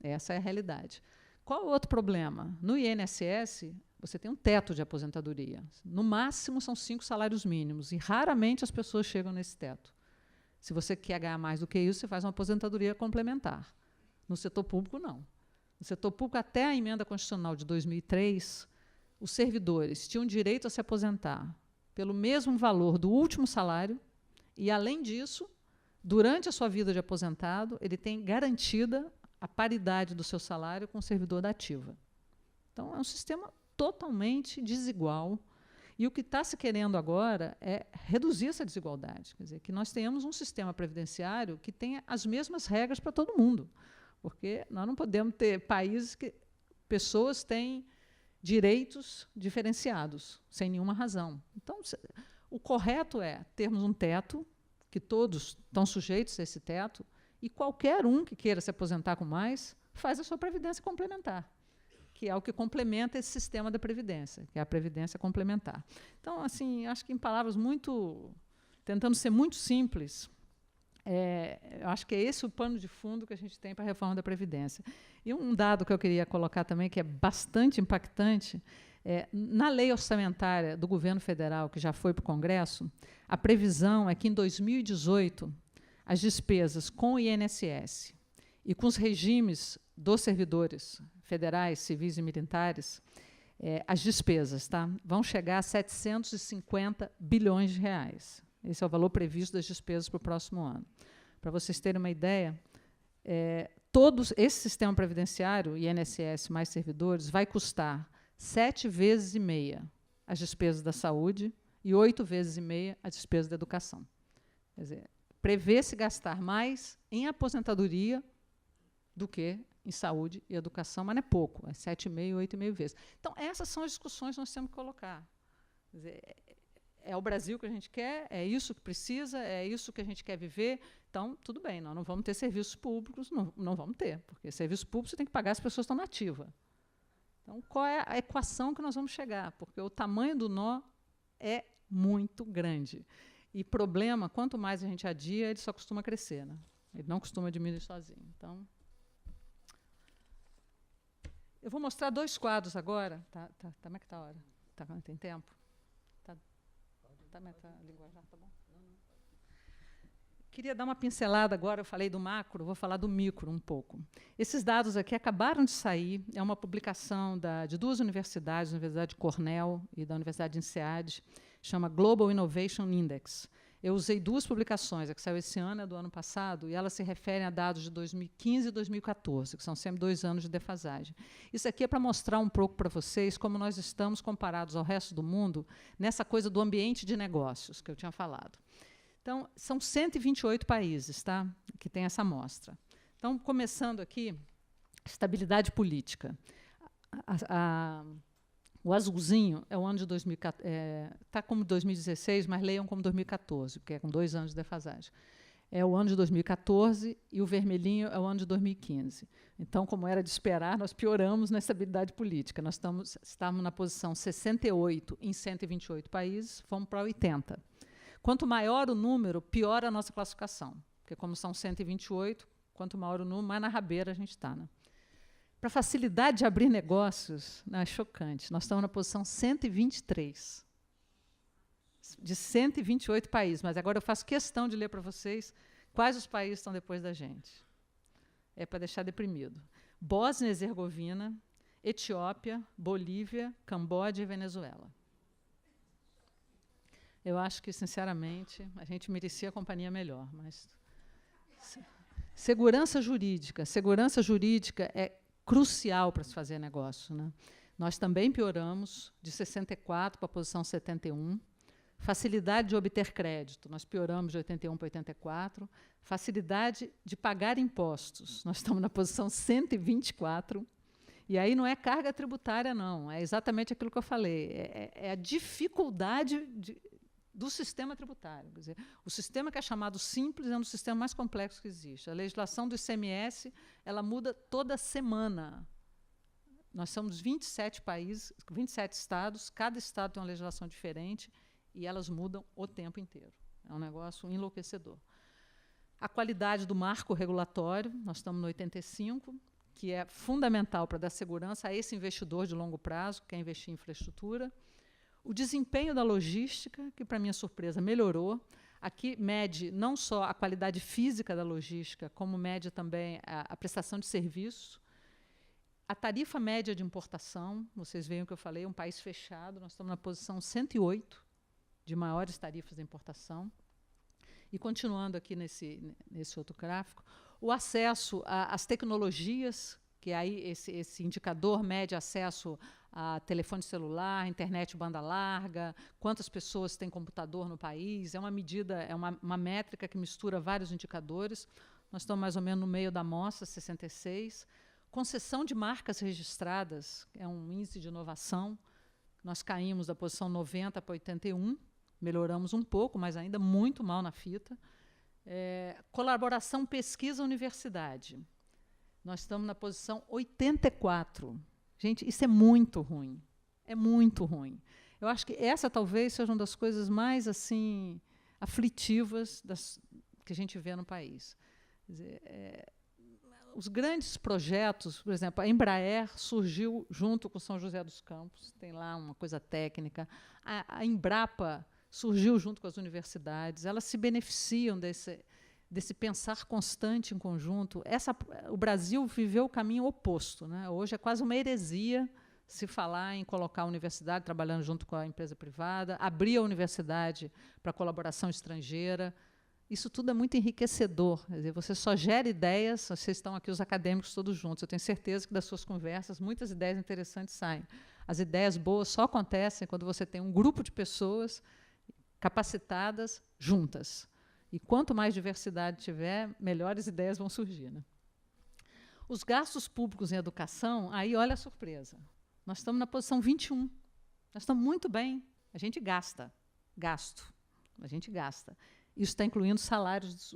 Speaker 2: Essa é a realidade. Qual o outro problema? No INSS, você tem um teto de aposentadoria. No máximo, são 5 salários mínimos, e raramente as pessoas chegam nesse teto. Se você quer ganhar mais do que isso, você faz uma aposentadoria complementar. No setor público, não. No setor público, até a emenda constitucional de 2003, os servidores tinham direito a se aposentar pelo mesmo valor do último salário e, além disso, durante a sua vida de aposentado, ele tem garantida a paridade do seu salário com o servidor da ativa. Então, é um sistema totalmente desigual, e o que está se querendo agora é reduzir essa desigualdade, quer dizer, que nós tenhamos um sistema previdenciário que tenha as mesmas regras para todo mundo, porque nós não podemos ter países que pessoas têm direitos diferenciados, sem nenhuma razão. Então, o correto é termos um teto, que todos estão sujeitos a esse teto, e qualquer um que queira se aposentar com mais, faz a sua previdência complementar, que é o que complementa esse sistema da previdência, que é a previdência complementar. Então, assim, acho que em palavras tentando ser muito simples, eu acho que é esse o pano de fundo que a gente tem para a reforma da Previdência. E um dado que eu queria colocar também, que é bastante impactante, na lei orçamentária do governo federal, que já foi para o Congresso, a previsão é que, em 2018, as despesas com o INSS e com os regimes dos servidores federais, civis e militares, as despesas vão chegar a 750 bilhões de reais. Esse é o valor previsto das despesas para o próximo ano. Para vocês terem uma ideia, esse sistema previdenciário, INSS mais servidores, vai custar 7,5 vezes as despesas da saúde e 8,5 vezes as despesas da educação. Quer dizer, prevê-se gastar mais em aposentadoria do que em saúde e educação, mas não é pouco, é 7,5, 8,5 vezes. Então, essas são as discussões que nós temos que colocar. Quer dizer, é o Brasil que a gente quer, é isso que precisa, é isso que a gente quer viver. Então, tudo bem, nós não vamos ter serviços públicos, não vamos ter, porque serviço público você tem que pagar as pessoas que estão na ativa. Então, qual é a equação que nós vamos chegar? Porque o tamanho do nó é muito grande. E problema, quanto mais a gente adia, ele só costuma crescer, né? Ele não costuma diminuir sozinho. Então, eu vou mostrar 2 quadros agora. Como é que está a hora? Tem tempo? A linguajar, tá bom? Queria dar uma pincelada agora, eu falei do macro, vou falar do micro um pouco. Esses dados aqui acabaram de sair, é uma publicação de 2 universidades, a Universidade de Cornell e da Universidade de INSEAD, chama Global Innovation Index. Eu usei 2 publicações, a que saiu esse ano e a do ano passado, e elas se referem a dados de 2015 e 2014, que são sempre 2 anos de defasagem. Isso aqui é para mostrar um pouco para vocês como nós estamos comparados ao resto do mundo nessa coisa do ambiente de negócios que eu tinha falado. Então, são 128 países, que tem essa amostra. Então, começando aqui, estabilidade política. O azulzinho é o ano de 2014, está como 2016, mas leiam como 2014, porque é com 2 anos de defasagem. É o ano de 2014 e o vermelhinho é o ano de 2015. Então, como era de esperar, nós pioramos na estabilidade política. Nós estávamos na posição 68 em 128 países, fomos para 80. Quanto maior o número, pior a nossa classificação, porque como são 128, quanto maior o número, mais na rabeira a gente está, né? Para facilidade de abrir negócios, é chocante. Nós estamos na posição 123. de 128 países. Mas agora eu faço questão de ler para vocês quais os países estão depois da gente. É para deixar deprimido. Bósnia e Herzegovina, Etiópia, Bolívia, Camboja e Venezuela. Eu acho que, sinceramente, a gente merecia a companhia melhor, mas... Segurança jurídica. Segurança jurídica é crucial para se fazer negócio, né? Nós também pioramos de 64 para a posição 71. Facilidade de obter crédito. Nós pioramos de 81 para 84. Facilidade de pagar impostos. Nós estamos na posição 124. E aí não é carga tributária, não. É exatamente aquilo que eu falei. É a dificuldade do sistema tributário. Quer dizer, o sistema que é chamado simples é um dos sistemas mais complexos que existe. A legislação do ICMS ela muda toda semana. Nós somos 27 países, 27 estados, cada estado tem uma legislação diferente e elas mudam o tempo inteiro. É um negócio enlouquecedor. A qualidade do marco regulatório, nós estamos no 85, que é fundamental para dar segurança a esse investidor de longo prazo que quer investir em infraestrutura. O desempenho da logística, que, para minha surpresa, melhorou. Aqui mede não só a qualidade física da logística, como mede também a prestação de serviço. A tarifa média de importação, vocês veem o que eu falei, um país fechado, nós estamos na posição 108 de maiores tarifas de importação. E, continuando aqui nesse outro gráfico, o acesso às tecnologias, que aí esse indicador mede acesso a telefone celular, internet banda larga, quantas pessoas têm computador no país. É uma medida, é uma métrica que mistura vários indicadores. Nós estamos mais ou menos no meio da amostra, 66. Concessão de marcas registradas, é um índice de inovação. Nós caímos da posição 90 para 81, melhoramos um pouco, mas ainda muito mal na fita. Colaboração pesquisa-universidade. Nós estamos na posição 84. Gente, isso é muito ruim. É muito ruim. Eu acho que essa talvez seja uma das coisas mais assim aflitivas que a gente vê no país. Quer dizer, os grandes projetos, por exemplo, a Embraer surgiu junto com São José dos Campos, tem lá uma coisa técnica. A Embrapa surgiu junto com as universidades, elas se beneficiam desse pensar constante em conjunto. O Brasil viveu o caminho oposto, né? Hoje é quase uma heresia se falar em colocar a universidade trabalhando junto com a empresa privada, abrir a universidade para colaboração estrangeira. Isso tudo é muito enriquecedor. Quer dizer, você só gera ideias, vocês estão aqui os acadêmicos todos juntos. Eu tenho certeza que das suas conversas muitas ideias interessantes saem. As ideias boas só acontecem quando você tem um grupo de pessoas capacitadas juntas. E quanto mais diversidade tiver, melhores ideias vão surgir, né? Os gastos públicos em educação, aí olha a surpresa. Nós estamos na posição 21. Nós estamos muito bem. A gente gasta. Gasto. A gente gasta. Isso está incluindo salários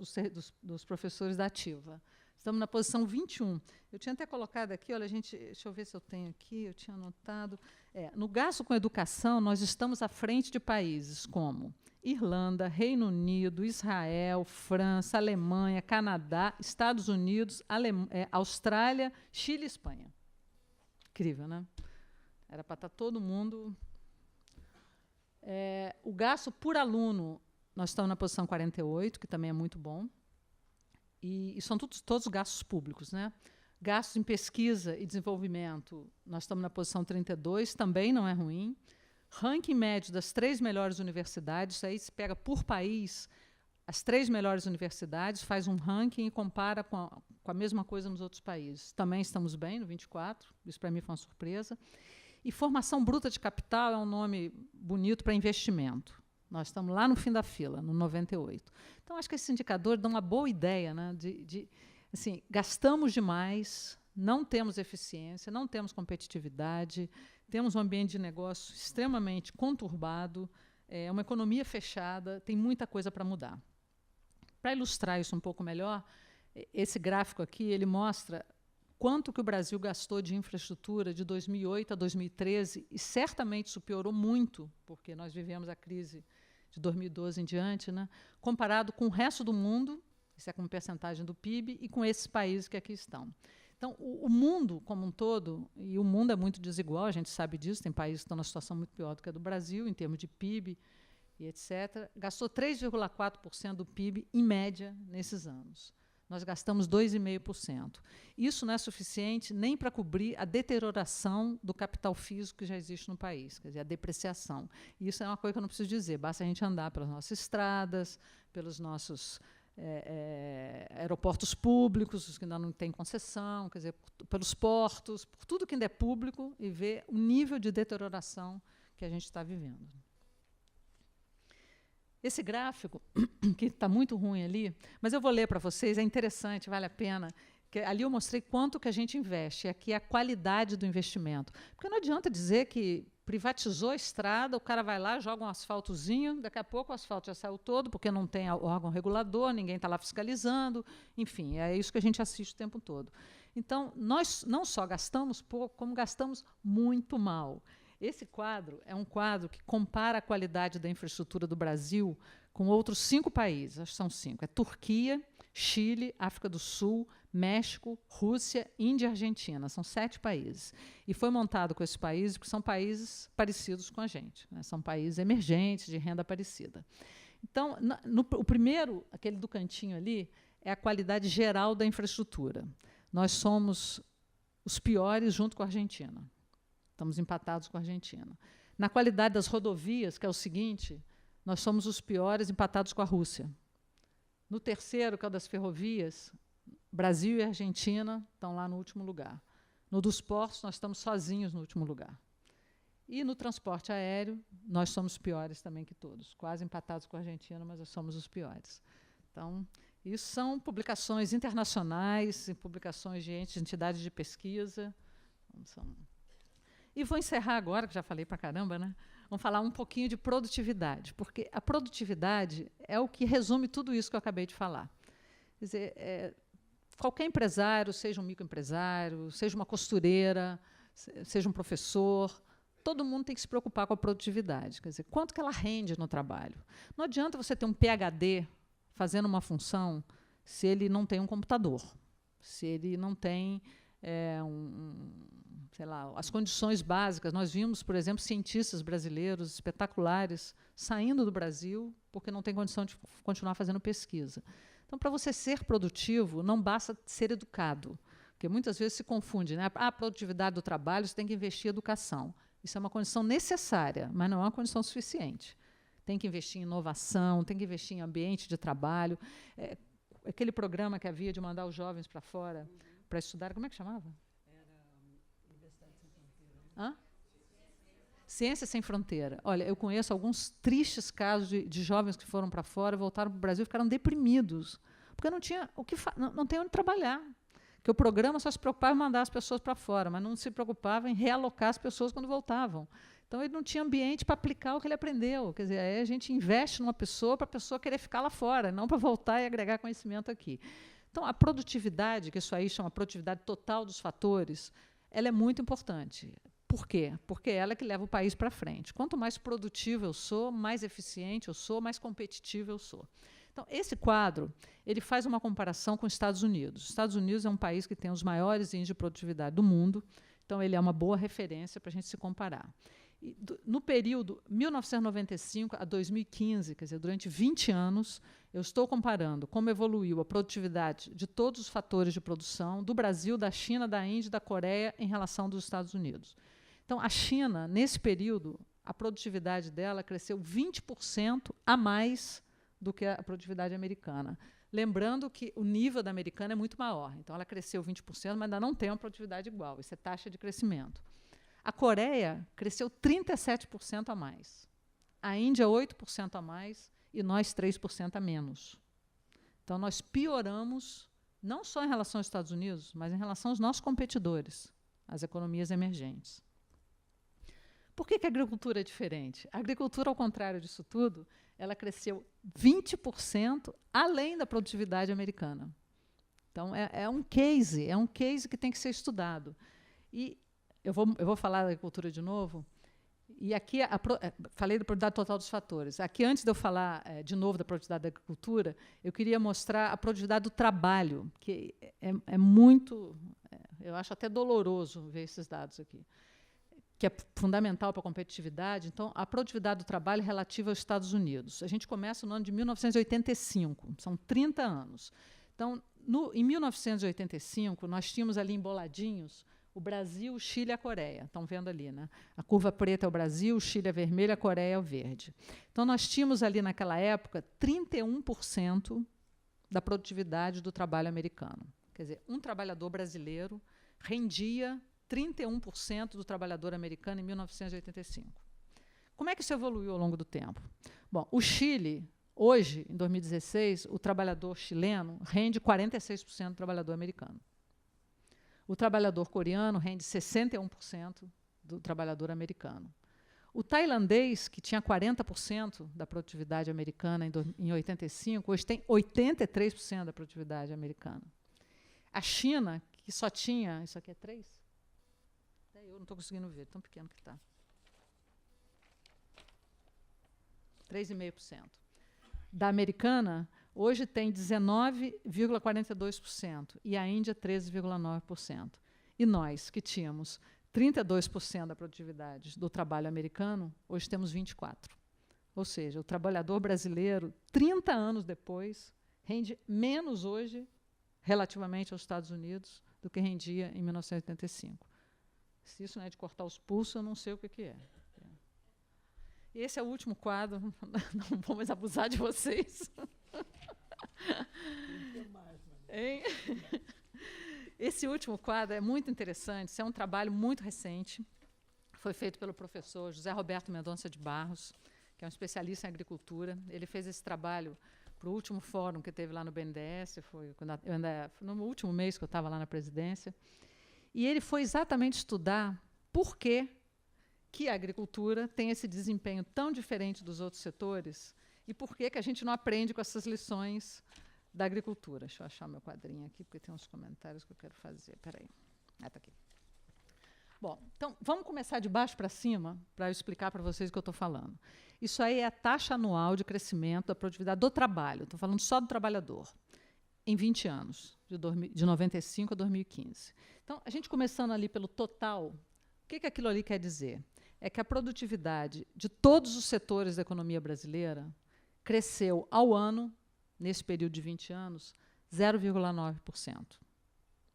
Speaker 2: dos professores da ativa. Estamos na posição 21. Eu tinha até colocado aqui, olha, deixa eu ver se eu tenho aqui, eu tinha anotado. No gasto com educação, nós estamos à frente de países como Irlanda, Reino Unido, Israel, França, Alemanha, Canadá, Estados Unidos, Austrália, Chile e Espanha. Incrível, né? Era para estar todo mundo... o gasto por aluno, nós estamos na posição 48, que também é muito bom. E são todos gastos públicos, né? Gastos em pesquisa e desenvolvimento, nós estamos na posição 32, também não é ruim. Ranking médio das 3 melhores universidades, aí se pega por país as 3 melhores universidades, faz um ranking e compara com a mesma coisa nos outros países. Também estamos bem, no 24, isso para mim foi uma surpresa. E formação bruta de capital é um nome bonito para investimento. Nós estamos lá no fim da fila, no 98. Então, acho que esse indicador dá uma boa ideia, né, assim, gastamos demais, não temos eficiência, não temos competitividade, temos um ambiente de negócio extremamente conturbado, uma economia fechada, tem muita coisa para mudar. Para ilustrar isso um pouco melhor, esse gráfico aqui ele mostra quanto que o Brasil gastou de infraestrutura de 2008 a 2013, e certamente isso piorou muito, porque nós vivemos a crise de 2012 em diante, né, comparado com o resto do mundo, isso é como percentagem do PIB, e com esses países que aqui estão. Então, o mundo como um todo, e o mundo é muito desigual, a gente sabe disso, tem países que estão numa situação muito pior do que a do Brasil, em termos de PIB, e etc., gastou 3,4% do PIB, em média, nesses anos. Nós gastamos 2,5%. Isso não é suficiente nem para cobrir a deterioração do capital físico que já existe no país, quer dizer, a depreciação. E isso é uma coisa que eu não preciso dizer, basta a gente andar pelas nossas estradas, pelos nossos aeroportos públicos, os que ainda não têm concessão, quer dizer, pelos portos, por tudo que ainda é público, e ver o nível de deterioração que a gente está vivendo. Esse gráfico, que está muito ruim ali, mas eu vou ler para vocês, é interessante, vale a pena, que ali eu mostrei quanto que a gente investe, e aqui é a qualidade do investimento. Porque não adianta dizer que privatizou a estrada, o cara vai lá, joga um asfaltozinho, daqui a pouco o asfalto já saiu todo, porque não tem órgão regulador, ninguém está lá fiscalizando, enfim, é isso que a gente assiste o tempo todo. Então, nós não só gastamos pouco, como gastamos muito mal. Esse quadro é um quadro que compara a qualidade da infraestrutura do Brasil com outros 5 países, acho que são 5. É Turquia, Chile, África do Sul, México, Rússia, Índia e Argentina. São 7 países. E foi montado com esses países porque são países parecidos com a gente, né? São países emergentes, de renda parecida. Então, o primeiro, aquele do cantinho ali, é a qualidade geral da infraestrutura. Nós somos os piores junto com a Argentina. Estamos empatados com a Argentina. Na qualidade das rodovias, que é o seguinte, nós somos os piores empatados com a Rússia. No terceiro, que é o das ferrovias, Brasil e Argentina estão lá no último lugar. No dos portos, nós estamos sozinhos no último lugar. E no transporte aéreo, nós somos piores também que todos. Quase empatados com a Argentina, mas nós somos os piores. Então, isso são publicações internacionais, publicações de entidades de pesquisa. E vou encerrar agora, que já falei para caramba, né? Vamos falar um pouquinho de produtividade, porque a produtividade é o que resume tudo isso que eu acabei de falar. Quer dizer, qualquer empresário, seja um microempresário, seja uma costureira, seja um professor, todo mundo tem que se preocupar com a produtividade. Quer dizer, quanto que ela rende no trabalho. Não adianta você ter um PhD fazendo uma função se ele não tem um computador, se ele não tem sei lá, as condições básicas. Nós vimos, por exemplo, cientistas brasileiros espetaculares saindo do Brasil porque não tem condição de continuar fazendo pesquisa. Então, para você ser produtivo, não basta ser educado, porque muitas vezes se confunde, né? A produtividade do trabalho, você tem que investir em educação. Isso é uma condição necessária, mas não é uma condição suficiente. Tem que investir em inovação, tem que investir em ambiente de trabalho. Aquele programa que havia de mandar os jovens para fora para estudar, como é que chamava? Ciência Sem Fronteira. Olha, eu conheço alguns tristes casos de jovens que foram para fora, voltaram para o Brasil e ficaram deprimidos, porque não tinha o que não tem onde trabalhar. Que o programa só se preocupava em mandar as pessoas para fora, mas não se preocupava em realocar as pessoas quando voltavam. Então, ele não tinha ambiente para aplicar o que ele aprendeu. Quer dizer, aí a gente investe numa pessoa para a pessoa querer ficar lá fora, não para voltar e agregar conhecimento aqui. Então, a produtividade, que isso aí chama produtividade total dos fatores, ela é muito importante. Por quê? Porque ela é que leva o país para frente. Quanto mais produtivo eu sou, mais eficiente eu sou, mais competitivo eu sou. Então, esse quadro ele faz uma comparação com os Estados Unidos. Os Estados Unidos é um país que tem os maiores índices de produtividade do mundo, então ele é uma boa referência para a gente se comparar. E, no período 1995 a 2015, quer dizer, durante 20 anos, eu estou comparando como evoluiu a produtividade de todos os fatores de produção do Brasil, da China, da Índia e da Coreia em relação dos Estados Unidos. Então, a China, nesse período, a produtividade dela cresceu 20% a mais do que a produtividade americana. Lembrando que o nível da americana é muito maior. Então, ela cresceu 20%, mas ainda não tem uma produtividade igual. Isso é taxa de crescimento. A Coreia cresceu 37% a mais. A Índia, 8% a mais. E nós, 3% a menos. Então, nós pioramos, não só em relação aos Estados Unidos, mas em relação aos nossos competidores, as economias emergentes. Por que a agricultura é diferente? A agricultura, ao contrário disso tudo, ela cresceu 20% além da produtividade americana. Então, é um case que tem que ser estudado. E eu vou falar da agricultura de novo. E aqui, falei da produtividade total dos fatores. Aqui, antes de eu falar de novo da produtividade da agricultura, eu queria mostrar a produtividade do trabalho, que é muito... eu acho até doloroso ver esses dados aqui. que é fundamental para a competitividade. Então, a produtividade do trabalho é relativa aos Estados Unidos. A gente começa no ano de 1985, são 30 anos. Então, em 1985, nós tínhamos ali emboladinhos o Brasil, o Chile e a Coreia. Estão vendo ali, né? A curva preta é o Brasil, o Chile é vermelho, a Coreia é o verde. Então, nós tínhamos ali, naquela época, 31% da produtividade do trabalho americano. Quer dizer, um trabalhador brasileiro rendia 31% do trabalhador americano em 1985. Como é que isso evoluiu ao longo do tempo? Bom, o Chile, hoje, em 2016, o trabalhador chileno rende 46% do trabalhador americano. O trabalhador coreano rende 61% do trabalhador americano. O tailandês, que tinha 40% da produtividade americana em 85, hoje tem 83% da produtividade americana. A China, que só tinha... Isso aqui é 3? Eu não estou conseguindo ver, tão pequeno que está. 3,5%. Da americana, hoje tem 19,42% e a Índia 13,9%. E nós, que tínhamos 32% da produtividade do trabalho americano, hoje temos 24%. Ou seja, o trabalhador brasileiro, 30 anos depois, rende menos hoje, relativamente aos Estados Unidos, do que rendia em 1985. Se isso não é de cortar os pulsos, eu não sei o que é. Esse é o último quadro. Não vou mais abusar de vocês. Esse último quadro é muito interessante. Isso é um trabalho muito recente. Foi feito pelo professor José Roberto Mendonça de Barros, que é um especialista em agricultura. Ele fez esse trabalho para o último fórum que teve lá no BNDES, foi no último mês que eu estava lá na presidência. E ele foi exatamente estudar por que a agricultura tem esse desempenho tão diferente dos outros setores e por que a gente não aprende com essas lições da agricultura. Deixa eu achar meu quadrinho aqui, porque tem uns comentários que eu quero fazer. Espera aí. Está aqui. Bom, então, vamos começar de baixo para cima para eu explicar para vocês o que eu estou falando. Isso aí é a taxa anual de crescimento da produtividade do trabalho. Estou falando só do trabalhador, em 20 anos, de 95 a 2015. Então, a gente começando ali pelo total, o que aquilo ali quer dizer? É que a produtividade de todos os setores da economia brasileira cresceu ao ano, nesse período de 20 anos, 0,9%,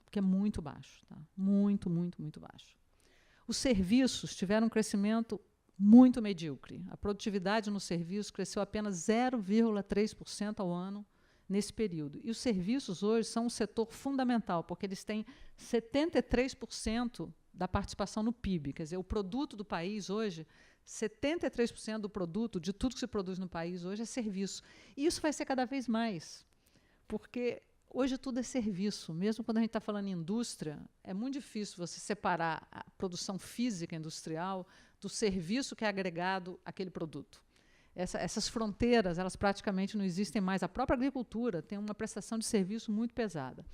Speaker 2: que é muito baixo, tá? Muito, muito, muito baixo. Os serviços tiveram um crescimento muito medíocre. A produtividade nos serviços cresceu apenas 0,3% ao ano nesse período. E os serviços hoje são um setor fundamental, porque eles têm 73% da participação no PIB. Quer dizer, o produto do país hoje, 73% do produto, de tudo que se produz no país hoje, é serviço. E isso vai ser cada vez mais, porque hoje tudo é serviço. Mesmo quando a gente está falando em indústria, é muito difícil você separar a produção física industrial do serviço que é agregado àquele produto. Essas fronteiras, elas praticamente não existem mais. A própria agricultura tem uma prestação de serviço muito pesada.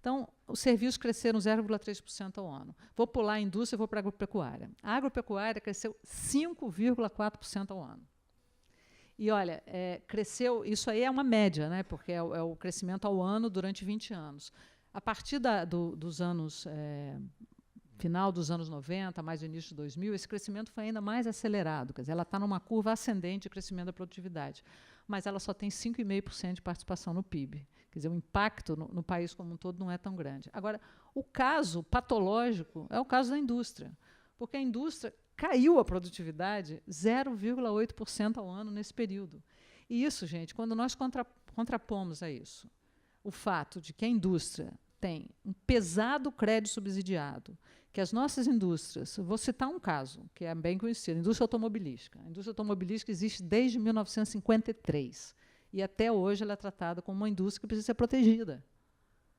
Speaker 2: Então, os serviços cresceram 0,3% ao ano. Vou pular a indústria e vou para a agropecuária. A agropecuária cresceu 5,4% ao ano. E, olha, cresceu, isso aí é uma média, né, porque é o crescimento ao ano durante 20 anos. A partir dos anos, final dos anos 90, mais o início de 2000, esse crescimento foi ainda mais acelerado. Quer dizer, ela está numa curva ascendente de crescimento da produtividade, mas ela só tem 5,5% de participação no PIB. Quer dizer, o impacto no país como um todo não é tão grande. Agora, o caso patológico é o caso da indústria, porque a indústria caiu a produtividade 0,8% ao ano nesse período. E isso, gente, quando nós contrapomos a isso o fato de que a indústria tem um pesado crédito subsidiado, que as nossas indústrias, vou citar um caso, que é bem conhecido, a indústria automobilística. A indústria automobilística existe desde 1953, e até hoje ela é tratada como uma indústria que precisa ser protegida.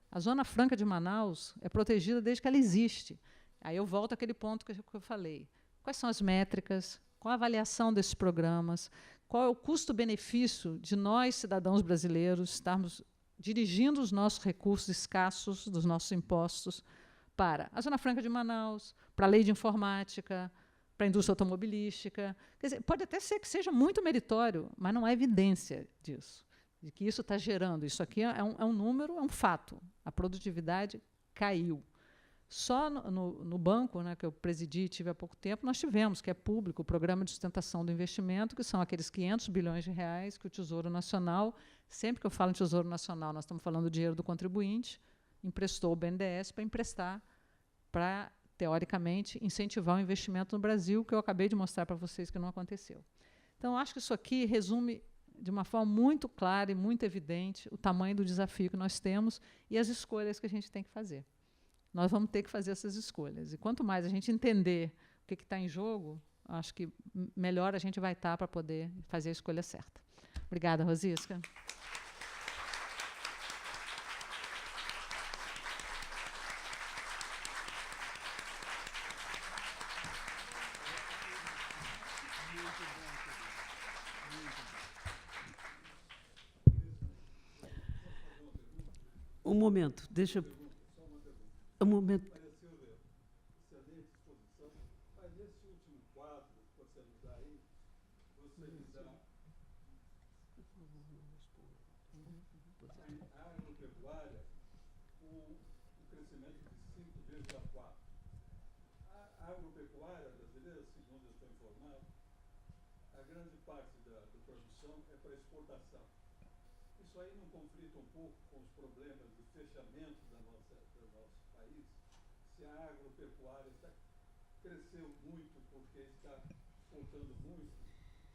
Speaker 2: A Zona Franca de Manaus é protegida desde que ela existe. Aí eu volto àquele ponto que eu falei. Quais são as métricas? Qual a avaliação desses programas? Qual é o custo-benefício de nós, cidadãos brasileiros, estarmos dirigindo os nossos recursos escassos dos nossos impostos para a Zona Franca de Manaus, para a lei de informática, para a indústria automobilística? Quer dizer, pode até ser que seja muito meritório, mas não há evidência disso, de que isso está gerando. Isso aqui é um número, é um fato. A produtividade caiu. Só no banco, né, que eu presidi e tive há pouco tempo, nós tivemos, que é público, o Programa de Sustentação do Investimento, que são aqueles 500 bilhões de reais que o Tesouro Nacional, sempre que eu falo em Tesouro Nacional, nós estamos falando do dinheiro do contribuinte, emprestou o BNDES para emprestar, para, teoricamente, incentivar o investimento no Brasil, que eu acabei de mostrar para vocês que não aconteceu. Então, acho que isso aqui resume de uma forma muito clara e muito evidente o tamanho do desafio que nós temos e as escolhas que a gente tem que fazer. Nós vamos ter que fazer essas escolhas. E quanto mais a gente entender o que está em jogo, acho que melhor a gente vai estar para poder fazer a escolha certa. Obrigada, Rosisca.
Speaker 1: Um momento, deixa... Um momento.
Speaker 3: Excelente exposição, mas nesse último quadro que você nos dá aí, você nos dá a agropecuária com o crescimento de 5,4. A agropecuária brasileira, segundo eu estou informado, a grande parte da produção é para exportação. Isso aí não conflita um pouco com os problemas de fechamento do nosso país? Se a agropecuária cresceu muito porque está exportando muito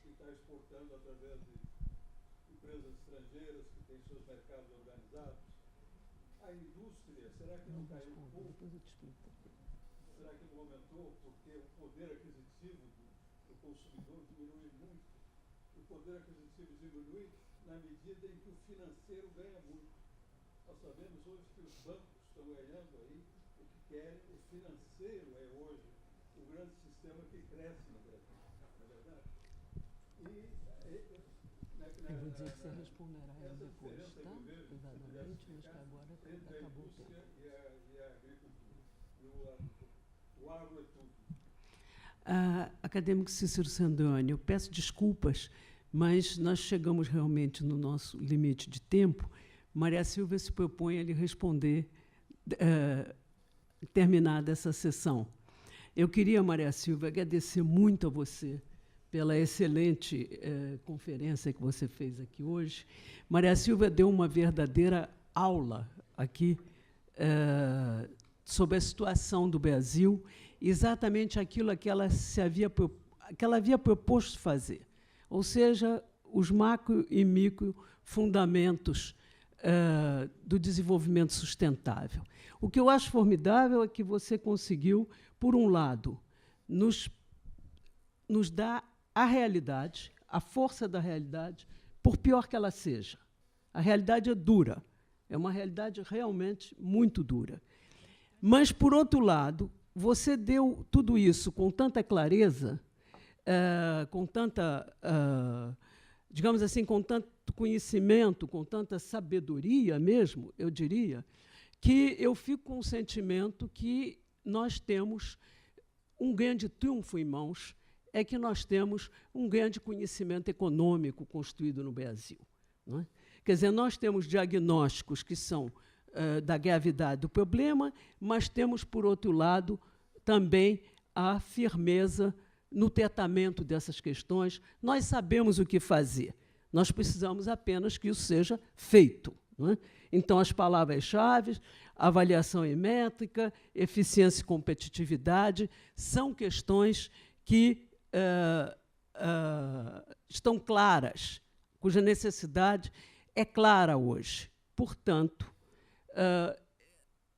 Speaker 3: e está exportando através de empresas estrangeiras que têm seus mercados organizados, a indústria, será que não caiu um pouco? Será que não aumentou porque o poder aquisitivo do consumidor diminui muito? O poder aquisitivo diminui na medida em que o financeiro ganha muito. Nós sabemos hoje que os bancos estão ganhando aí o que querem, o financeiro é hoje o grande sistema que cresce no Brasil, não é verdade?
Speaker 1: Eu vou dizer que você responderá ela depois, tá? Privadamente, mas que agora acabou o tempo.
Speaker 3: E a agricultura. O agro é tudo.
Speaker 1: Acadêmico Cícero Sandoni, eu peço desculpas, mas nós chegamos realmente no nosso limite de tempo. Maria Silvia se propõe a lhe responder, terminada essa sessão. Eu queria, Maria Silvia, agradecer muito a você pela excelente conferência que você fez aqui hoje. Maria Silvia deu uma verdadeira aula aqui sobre a situação do Brasil, exatamente aquilo que ela havia proposto fazer, ou seja, os macro e micro fundamentos do desenvolvimento sustentável. O que eu acho formidável é que você conseguiu, por um lado, nos dar a realidade, a força da realidade, por pior que ela seja. A realidade é dura, é uma realidade realmente muito dura. Mas, por outro lado, você deu tudo isso com tanta clareza, com tanta, digamos assim, com tanto conhecimento, com tanta sabedoria mesmo, eu diria, que eu fico com o sentimento que nós temos um grande triunfo em mãos, é que nós temos um grande conhecimento econômico construído no Brasil. Não é? Quer dizer, nós temos diagnósticos que são da gravidade do problema, mas temos, por outro lado, também a firmeza no tratamento dessas questões. Nós sabemos o que fazer. Nós precisamos apenas que isso seja feito. Não é? Então, as palavras-chave, avaliação e métrica, eficiência e competitividade, são questões que estão claras, cuja necessidade é clara hoje. Portanto,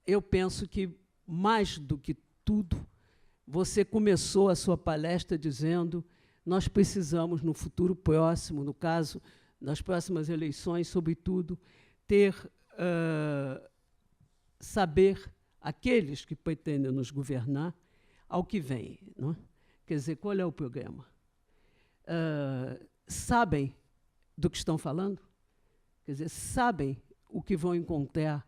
Speaker 1: eu penso que, mais do que tudo, você começou a sua palestra dizendo nós precisamos, no futuro próximo, no caso, nas próximas eleições, sobretudo, saber aqueles que pretendem nos governar ao que vem. Não é? Quer dizer, qual é o programa? Sabem do que estão falando? Quer dizer, sabem o que vão encontrar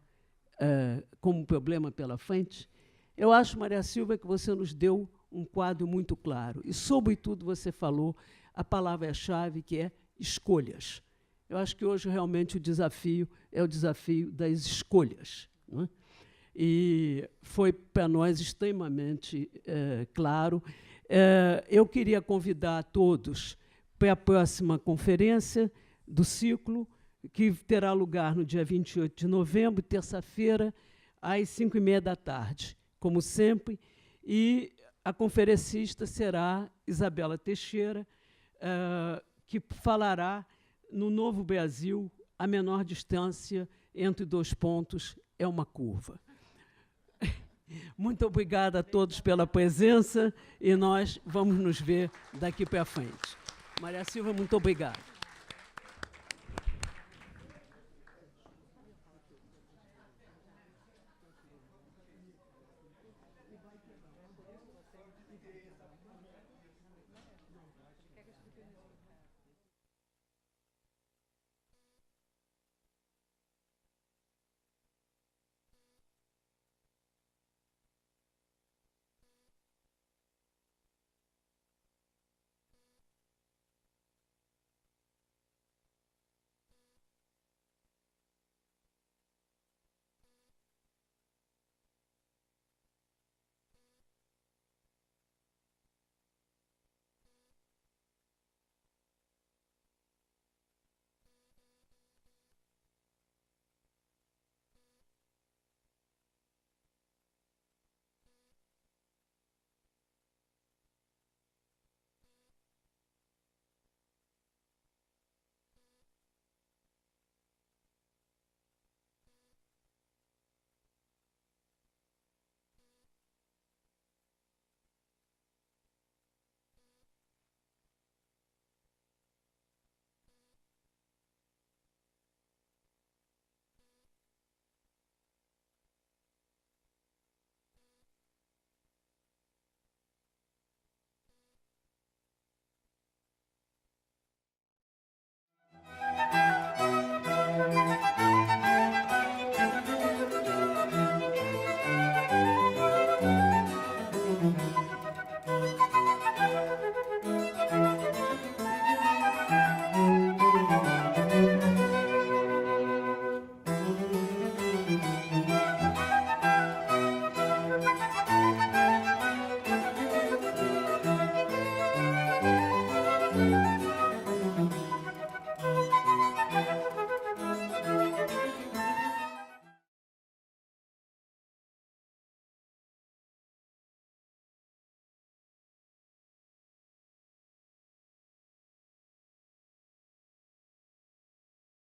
Speaker 1: como problema pela frente? Eu acho, Maria Silvia, que você nos deu um quadro muito claro. E, sobretudo, você falou a palavra-chave, que é escolhas. Eu acho que hoje, realmente, o desafio é o desafio das escolhas. Não e foi para nós extremamente claro. Eu queria convidar a todos para a próxima conferência do ciclo, que terá lugar no dia 28 de novembro, terça-feira, às 5h30 da tarde, como sempre, e a conferencista será Isabela Teixeira, que falará no Novo Brasil, a menor distância entre 2 pontos é uma curva. Muito obrigada a todos pela presença e nós vamos nos ver daqui para frente. Maria Silva, muito obrigada.